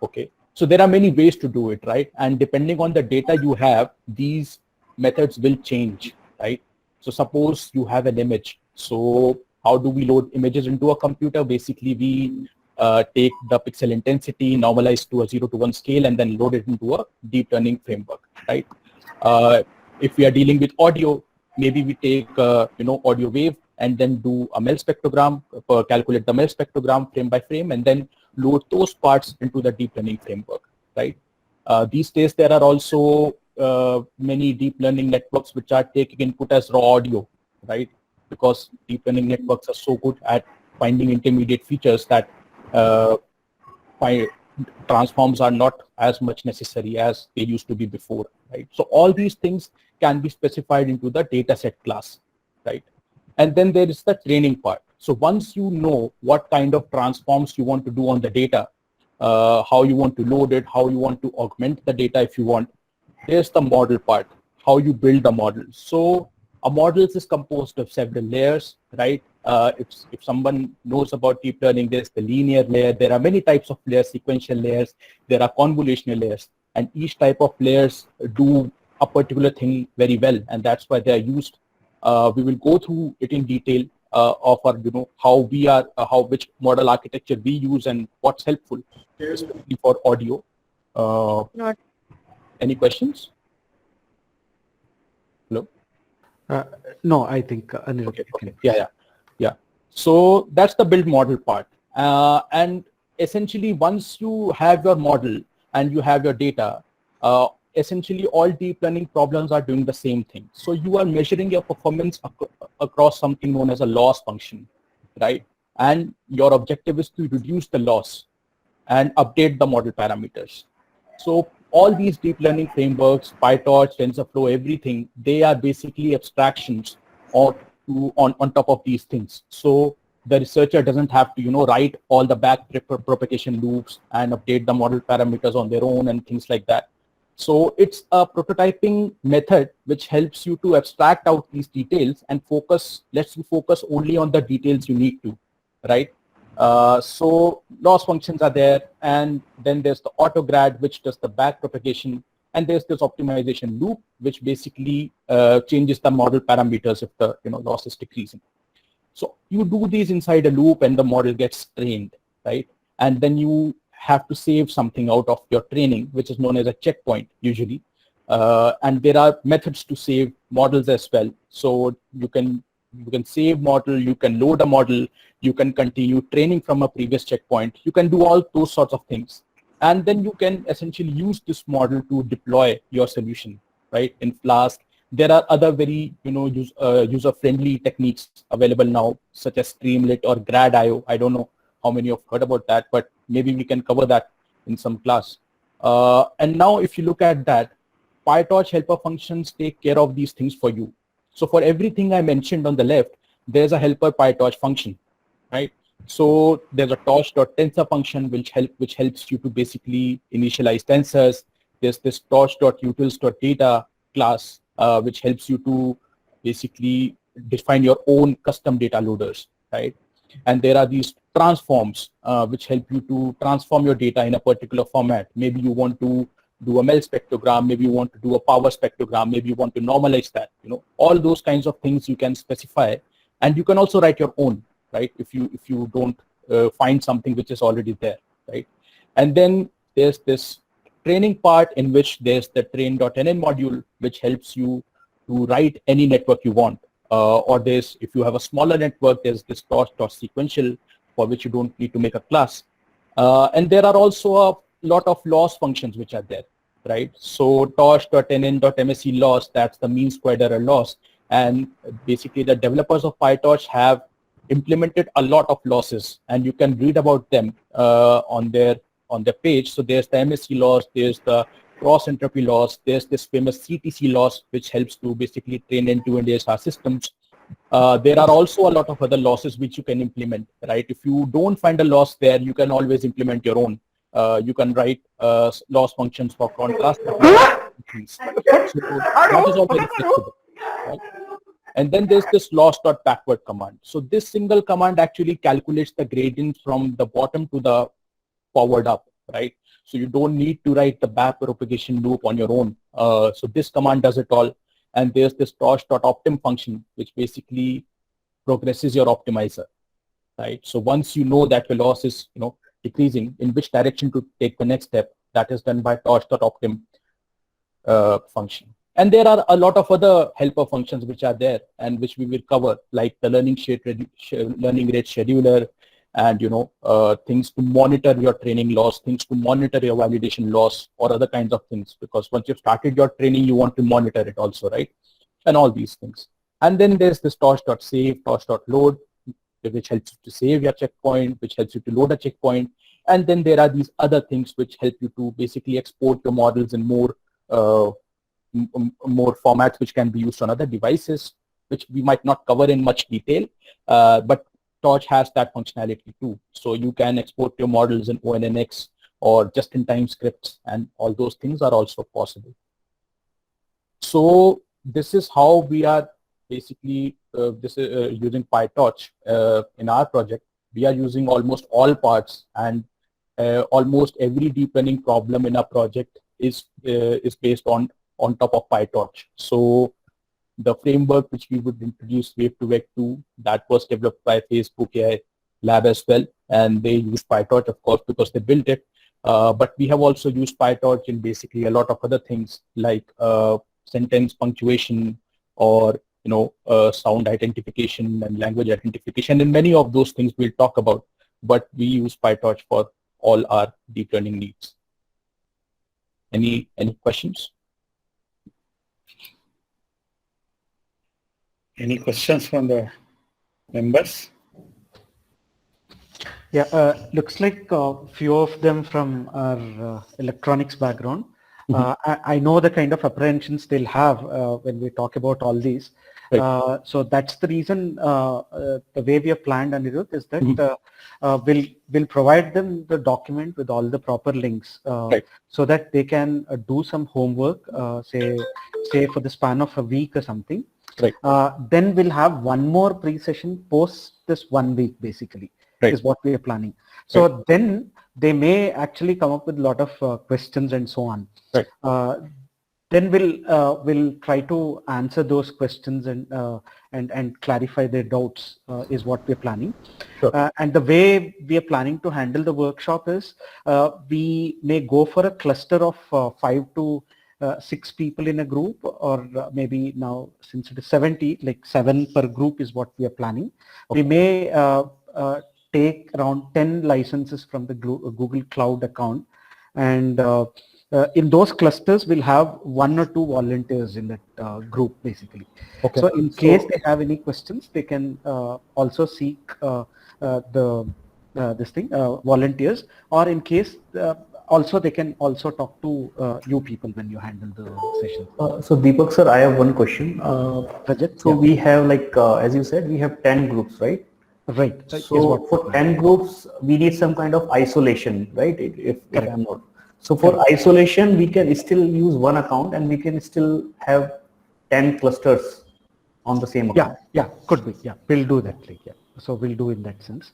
okay? So there are many ways to do it, right? And depending on the data you have, these methods will change, right? So suppose you have an image. So how do we load images into a computer? Basically, we take the pixel intensity, normalize to a 0 to 1 scale, and then load it into a deep learning framework, right? If we are dealing with audio, maybe we take audio wave and then do a MEL spectrogram, calculate the MEL spectrogram frame by frame, and then load those parts into the deep learning framework, right? These days, there are also many deep learning networks which are taking input as raw audio, right? Because deep learning networks are so good at finding intermediate features that transforms are not as much necessary as they used to be before, right? So all these things can be specified into the dataset class, right? And then there is the training part. So once you know what kind of transforms you want to do on the data, how you want to load it, how you want to augment the data if you want, there's the model part, how you build a model. So a model is composed of several layers, right? If someone knows about deep learning, there's the linear layer. There are many types of layers, sequential layers. There are convolutional layers. And each type of layers do a particular thing very well. And that's why they are used. We will go through it in detail of our, how we are, which model architecture we use and what's helpful, especially for audio. Any questions? Hello? No, I think Anirudh. Okay. Yeah. So that's the build model part. And essentially, once you have your model and you have your data, essentially all deep learning problems are doing the same thing. So you are measuring your performance across something known as a loss function, right? And your objective is to reduce the loss and update the model parameters. So all these deep learning frameworks, PyTorch, TensorFlow, everything, they are basically abstractions on top of these things. So the researcher doesn't have to, write all the back propagation loops and update the model parameters on their own and things like that. So it's a prototyping method which helps you to abstract out these details and lets you focus only on the details you need to, right? So loss functions are there, and then there's the autograd, which does the back propagation, and there's this optimization loop, which basically changes the model parameters if the loss is decreasing. So you do these inside a loop, and the model gets trained, right? And then you have to save something out of your training, which is known as a checkpoint usually. And there are methods to save models as well. So you can save model, you can load a model, you can continue training from a previous checkpoint. You can do all those sorts of things. And then you can essentially use this model to deploy your solution, right? In Flask, there are other very user-friendly techniques available now, such as Streamlit or Grad.io. I don't know how many of you have heard about that, but maybe we can cover that in some class. And now if you look at that, PyTorch helper functions take care of these things for you. So for everything I mentioned on the left, there's a helper PyTorch function, right? So there's a torch.tensor function which helps you to basically initialize tensors. There's this torch.utils.data class which helps you to basically define your own custom data loaders, right? And there are these transforms which help you to transform your data in a particular format. Maybe you want to do a MEL spectrogram, maybe you want to do a power spectrogram, maybe you want to normalize that. All those kinds of things you can specify, and you can also write your own, right? If you don't find something which is already there, right? And then there's this training part in which there's the train.nn module, which helps you to write any network you want. Or there's, if you have a smaller network, there's this torch.sequential, for which you don't need to make a class. And there are also a lot of loss functions which are there, right? So torch.nn.msc loss, that's the mean squared error loss. And basically the developers of PyTorch have implemented a lot of losses, and you can read about them on their page. So there's the MSC loss, there's the cross entropy loss, there's this famous CTC loss, which helps to basically train end-to-end ASR systems. There are also a lot of other losses which you can implement, right? If you don't find a loss there, you can always implement your own. You can write loss functions for contrast. So that is all very flexible, right? And then there's this loss.backward command. So this single command actually calculates the gradient from the bottom to the forward up, right? So you don't need to write the back propagation loop on your own. So this command does it all. And there's this torch.optim function, which basically progresses your optimizer, right? So once you know that your loss is, decreasing, in which direction to take the next step, that is done by torch.optim function. And there are a lot of other helper functions which are there and which we will cover, like the learning rate scheduler, and things to monitor your training loss, things to monitor your validation loss, or other kinds of things, because once you've started your training, you want to monitor it also, right? And all these things. And then there's this torch.save, torch.load, which helps you to save your checkpoint, which helps you to load a checkpoint. And then there are these other things which help you to basically export your models in more formats which can be used on other devices, which we might not cover in much detail, but Torch has that functionality too. So you can export your models in ONNX or just-in-time scripts, and all those things are also possible. So this is how we are basically using PyTorch in our project. We are using almost all parts, and almost every deep learning problem in our project is based on top of PyTorch. So the framework which we would introduce, Wave2Vec 2, that was developed by Facebook AI Lab as well, and they use PyTorch, of course, because they built it. But we have also used PyTorch in basically a lot of other things, like sentence punctuation, or sound identification and language identification, and many of those things we'll talk about. But we use PyTorch for all our deep learning needs. Any questions? Any questions from the members? Yeah, looks like a few of them from our electronics background. I know the kind of apprehensions they'll have when we talk about all these. Right. So that's the reason the way we have planned, Anirudh, is that we'll provide them the document with all the proper links, Right. so that they can do some homework, say for the span of a week or something. Right. Then we'll have one more pre-session post this 1 week, basically. Right. is what we are planning. So then they may actually come up with a lot of questions and so on. Right. Then we'll try to answer those questions and clarify their doubts is what we're planning. Sure. And the way we are planning to handle the workshop is we may go for a cluster of 5 to 6 people in a group, or maybe now since it is 70, like 7 per group is what we are planning. Okay. We may take around 10 licenses from the Google Cloud account, and in those clusters we'll have 1 or 2 volunteers in that group basically. Okay. So in case they have any questions, they can also seek volunteers, or in case also they can also talk to you people when you handle the session. So Deepak sir, I have one question. Rajat? So Yeah. we have like, as you said, we have 10 groups, right? Right. So for 10 groups, we need some kind of isolation, right? If I'm not. So for isolation, we can still use one account and we can still have 10 clusters on the same account. Yeah, could be. Yeah, we'll do that. Like, yeah. So we'll do in that sense.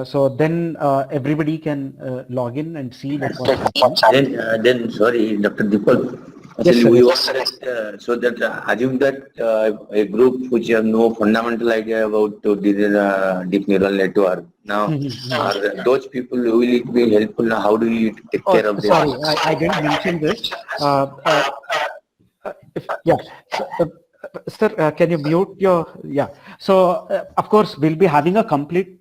So then everybody can log in and see that what's happening. Then sorry, Dr. Deepak. Yes, Actually, sir. we also so that assume that a group which have no fundamental idea about deep neural network now, are those people who will it be helpful now? How do you take care of them? Sorry, I didn't mention this. Sir, can you mute your, So of course, we'll be having a complete,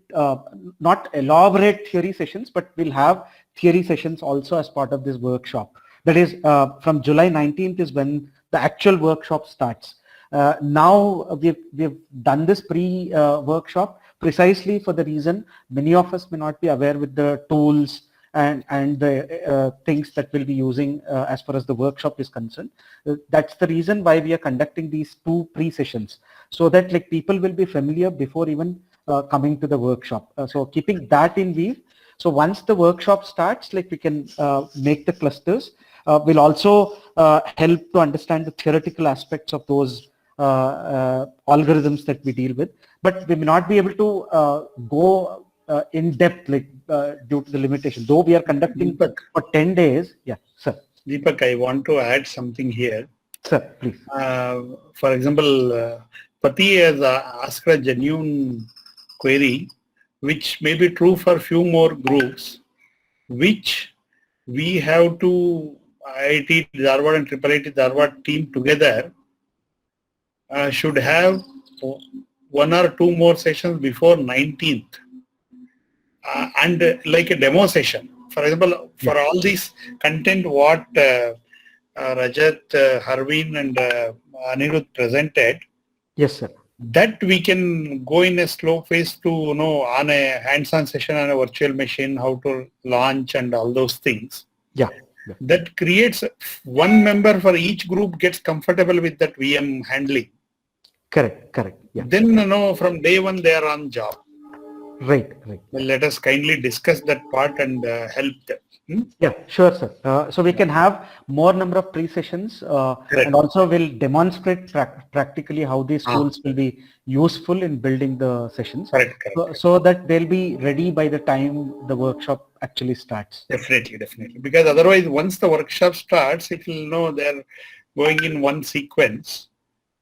not elaborate theory sessions, but we'll have theory sessions also as part of this workshop. That is from July 19th is when the actual workshop starts. Now we've done this pre-workshop precisely for the reason many of us may not be aware with the tools and the things that we'll be using as far as the workshop is concerned. That's the reason why we are conducting these 2 pre-sessions, so that like people will be familiar before even coming to the workshop. So keeping that in view, so once the workshop starts, like we can make the clusters. We'll also help to understand the theoretical aspects of those algorithms that we deal with, but we may not be able to go in depth, like due to the limitation. Though we are conducting Deepak. for 10 days. Yeah, sir. Deepak, I want to add something here. Sir, please. For example, Pati has asked a genuine query, which may be true for few more groups, which we have to IIT Dharwad and IIIT Dharwad team together should have 1 or 2 more sessions before 19th and like a demo session. For example, for all this content what Rajat, Harveen and Anirudh presented, Yes, sir. that we can go in a slow phase to on a hands-on session on a virtual machine, how to launch and all those things. Yeah. That creates 1 member for each group gets comfortable with that VM handling. Correct. Yeah. Then from day 1 they are on job. Right. Well, let us kindly discuss that part and help them. Yeah, sure, sir. So we can have more number of pre-sessions and also we'll demonstrate practically how these tools will be useful in building the sessions. Correct. So that they'll be ready by the time the workshop actually starts. Definitely. Because otherwise, once the workshop starts, it will know they're going in one sequence.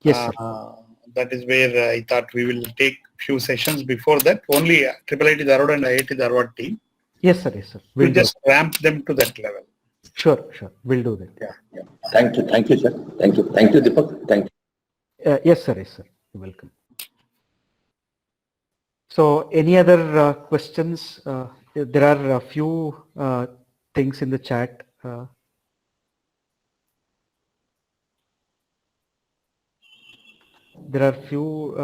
Yes, sir. That is where I thought we will take few sessions before that. Only IIIT Dharwad and IIT Dharwad team. Yes, sir. We'll just ramp them to that level. Sure. We'll do that. Yeah. Thank you, sir. Thank you, Deepak. Thank you. Yes, sir. You're welcome. So, any other questions? There are a few things in the chat. There are few,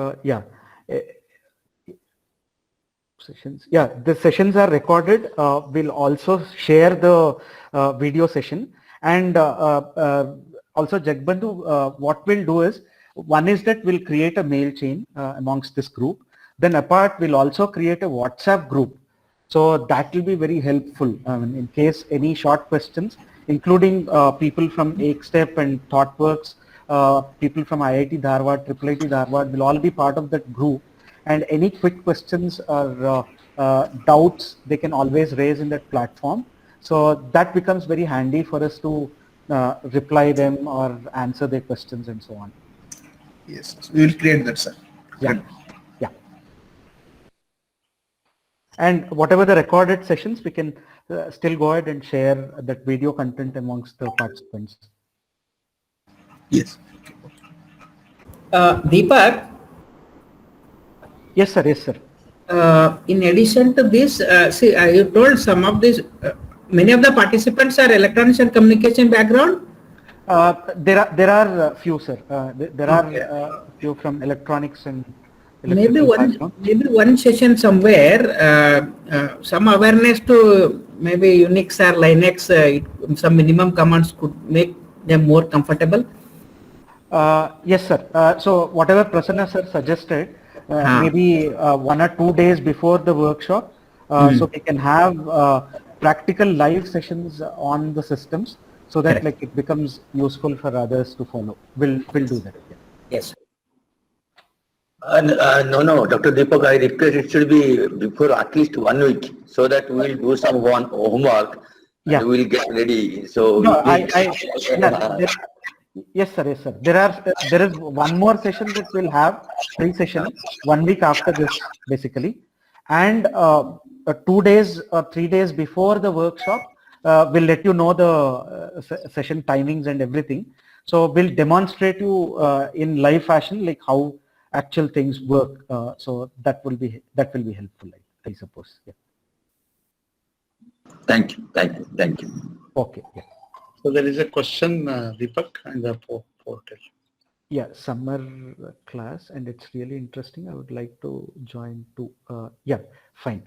sessions. Yeah, the sessions are recorded. We'll also share the video session, and also Jagbandhu, what we'll do is, one is that we'll create a mail chain amongst this group. Then apart, we'll also create a WhatsApp group. So that will be very helpful in case any short questions, including people from AkeStep and ThoughtWorks, people from IIT Dharwad, IIIT Dharwad will all be part of that group. And any quick questions or doubts they can always raise in that platform. So that becomes very handy for us to reply them or answer their questions and so on. Yes, we will create that, sir. Yeah. Yeah. And whatever the recorded sessions, we can still go ahead and share that video content amongst the participants. Yes. Deepak, Yes, sir. Yes, sir. in addition to this, see, you told some of these, many of the participants are electronics and communication background. There are few, sir. There are few from electronics and Maybe electrical one session somewhere, some awareness to maybe Unix or Linux, some minimum commands could make them more comfortable. Yes, sir. So whatever Prasanna sir suggested, maybe 1 or 2 days before the workshop, so we can have practical live sessions on the systems, so that Correct. like it becomes useful for others to follow. We'll do that. Yeah. Yes. No, Dr. Deepak, I request it should be before at least 1 week so that we will do some homework Yeah. and we will get ready. So No, we yes, sir. Yes, sir. There is one more session that we'll have, free session, 1 week after this, basically, and 2 days or 3 days before the workshop, we'll let you know the session timings and everything. So we'll demonstrate you in live fashion, like how actual things work. So that will be helpful, I suppose. Yeah. Thank you. Okay. Yeah. So there is a question, Deepak, in the portal. Yeah, summer class, and it's really interesting. I would like to join too. Yeah, fine.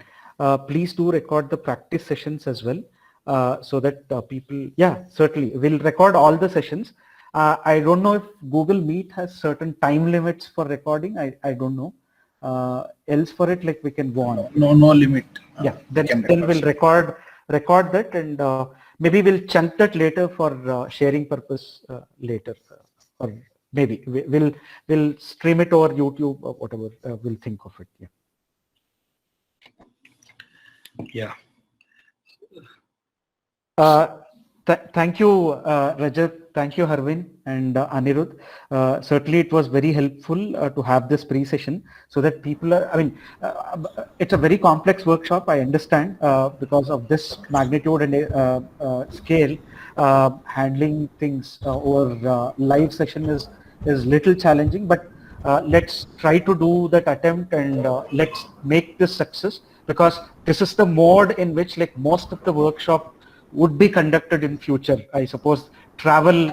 Please do record the practice sessions as well, so that people. Yeah, certainly we'll record all the sessions. I don't know if Google Meet has certain time limits for recording. I don't know. Else for it, like we can go on. No limit. Yeah, then we'll record that, and maybe we'll chunk that later for sharing purpose later, or maybe we'll stream it over YouTube or whatever. We'll think of it. Yeah. Yeah. Thank you, Rajat. Thank you, Harvin and Anirudh. Certainly, it was very helpful to have this pre-session so that people are. I mean, it's a very complex workshop. I understand because of this magnitude and scale. Handling things over live session is little challenging, but let's try to do that attempt, and let's make this success, because this is the mode in which like most of the workshop would be conducted in future. I suppose travel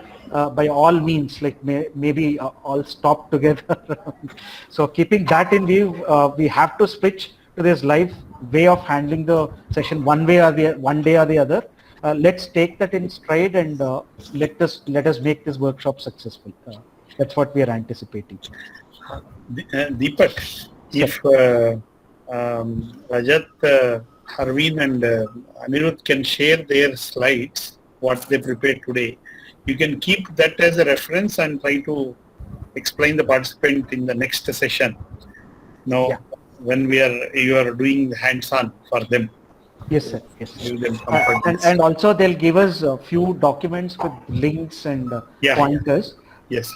by all means, like maybe all stop together. So keeping that in view, we have to switch to this live way of handling the session one day or the other. Let's take that in stride, and let us make this workshop successful. That's what we are anticipating. Deepak, if Rajat, Harvin and Anirudh can share their slides, what they prepared today, you can keep that as a reference and try to explain the participant in the next session. Now, when you are doing hands-on for them. Yes, sir. Yes. Give them and also they'll give us a few documents with links and pointers. Yes.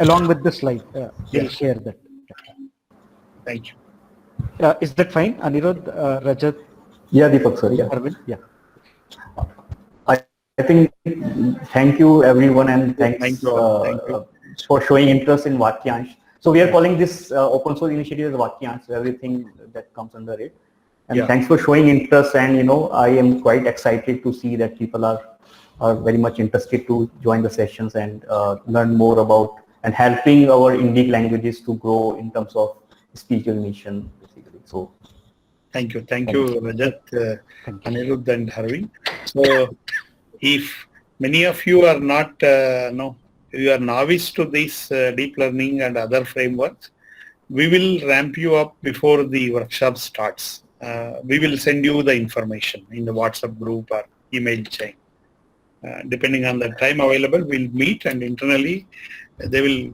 Along with the slide, we'll share that. Thank you. Is that fine, Anirudh, Rajat? Yeah, Deepak sir. Yeah. Arvind? Yeah. I think thank you everyone, and thanks Thank you. For showing interest in Vakyansh. So we are calling this open source initiative as Vakyansh, so everything that comes under it. And thanks for showing interest, and I am quite excited to see that people are very much interested to join the sessions and learn more about and helping our Indic languages to grow in terms of speech recognition, basically. So thank you, Rajat, Anirudh and Harvin. So if many of you are not, you are novice to this deep learning and other frameworks, we will ramp you up before the workshop starts. We will send you the information in the WhatsApp group or email chain. Depending on the time available, we'll meet, and internally, internal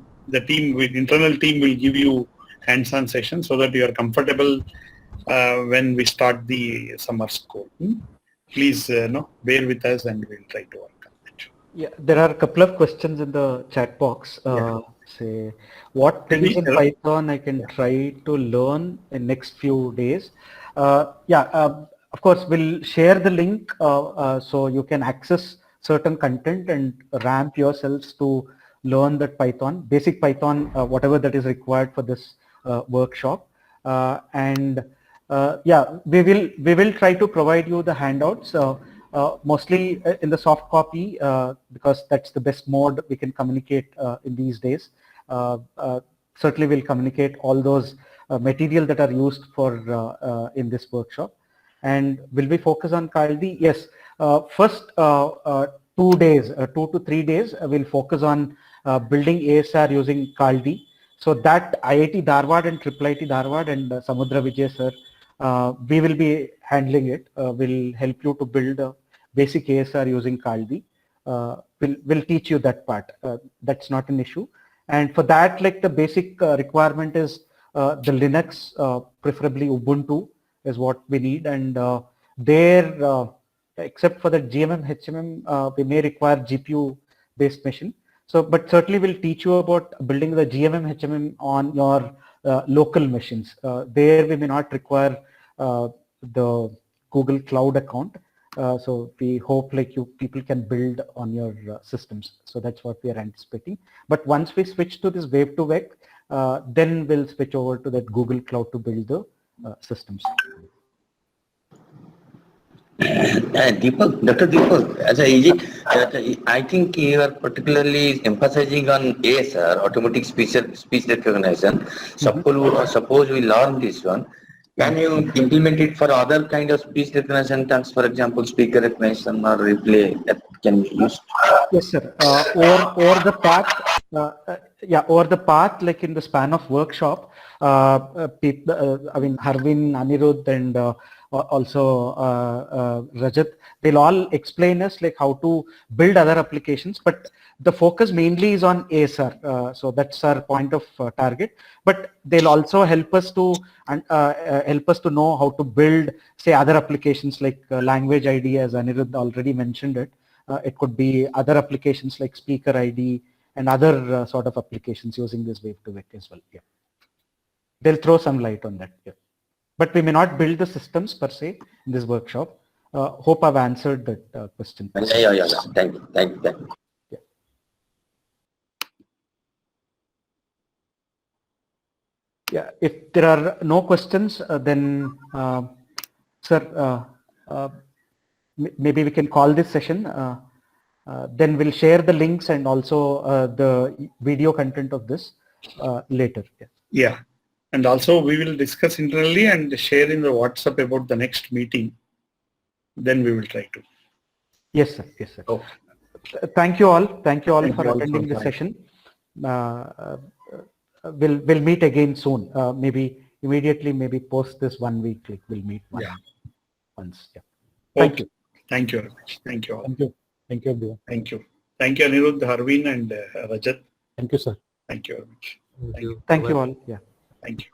team will give you hands-on sessions so that you are comfortable when we start the summer school. Please bear with us and we'll try to work on it. Yeah, there are a couple of questions in the chat box. Say, what things in Python I can try to learn in next few days? Of course, we'll share the link so you can access certain content and ramp yourselves to learn that Python, basic Python, whatever that is required for this workshop. We will try to provide you the handouts. Mostly in the soft copy because that's the best mode we can communicate in these days. Certainly we'll communicate all those material that are used for in this workshop. And will we focus on Kaldi? Yes. First 2 days, 2 to 3 days, we'll focus on building ASR using Kaldi. So that IIT Dharwad and IIIT Dharwad and Samudra Vijay sir, we will be handling it. We'll help you to build a basic ASR using Kaldi. We'll teach you that part. That's not an issue. And for that, like the basic requirement is the Linux, preferably Ubuntu is what we need. And there, except for the GMM, HMM, we may require GPU based machine. So, but certainly we'll teach you about building the GMM, HMM on your local machines. There we may not require the Google Cloud account. So we hope like you people can build on your systems. So that's what we are anticipating. But once we switch to this wave to web, then we'll switch over to that Google Cloud to build the systems. Deepak, Dr. Deepak, I think you are particularly emphasizing on ASR, automatic speech recognition. Suppose we learn this one, can you implement it for other kind of speech recognition tasks, for example, speaker recognition or replay that can be used? Yes, sir. Or the path, or the path like in the span of workshop, people, I mean, Harvin, Anirudh, and also Rajat, they'll all explain us like how to build other applications, but the focus mainly is on ASR. So that's our point of target, but they'll also help us to know how to build, say, other applications like language ID, as Anirudh already mentioned it. It could be other applications like speaker ID and other sort of applications using this wave to web as well. Yeah, they'll throw some light on that. Yeah. But we may not build the systems per se in this workshop. Hope I've answered that question. Yeah. Thank you. Yeah. Yeah. If there are no questions, then, sir, maybe we can call this session. Then we'll share the links and also the video content of this later. Yeah. And also we will discuss internally and share in the WhatsApp about the next meeting. Then we will try to. Yes, sir. Yes, sir. Oh. Thank you all. Thank you all for attending the session. We'll meet again soon. Maybe immediately, maybe post this 1 week. Like we'll meet once. Yeah. Thank you. Thank you very much. Thank you all. Thank you. Thank you, everyone. Thank you. Thank you, Anirudh, Harvin, and Rajat. Thank you, sir. Thank you very much. Thank you all. Yeah. Thank you.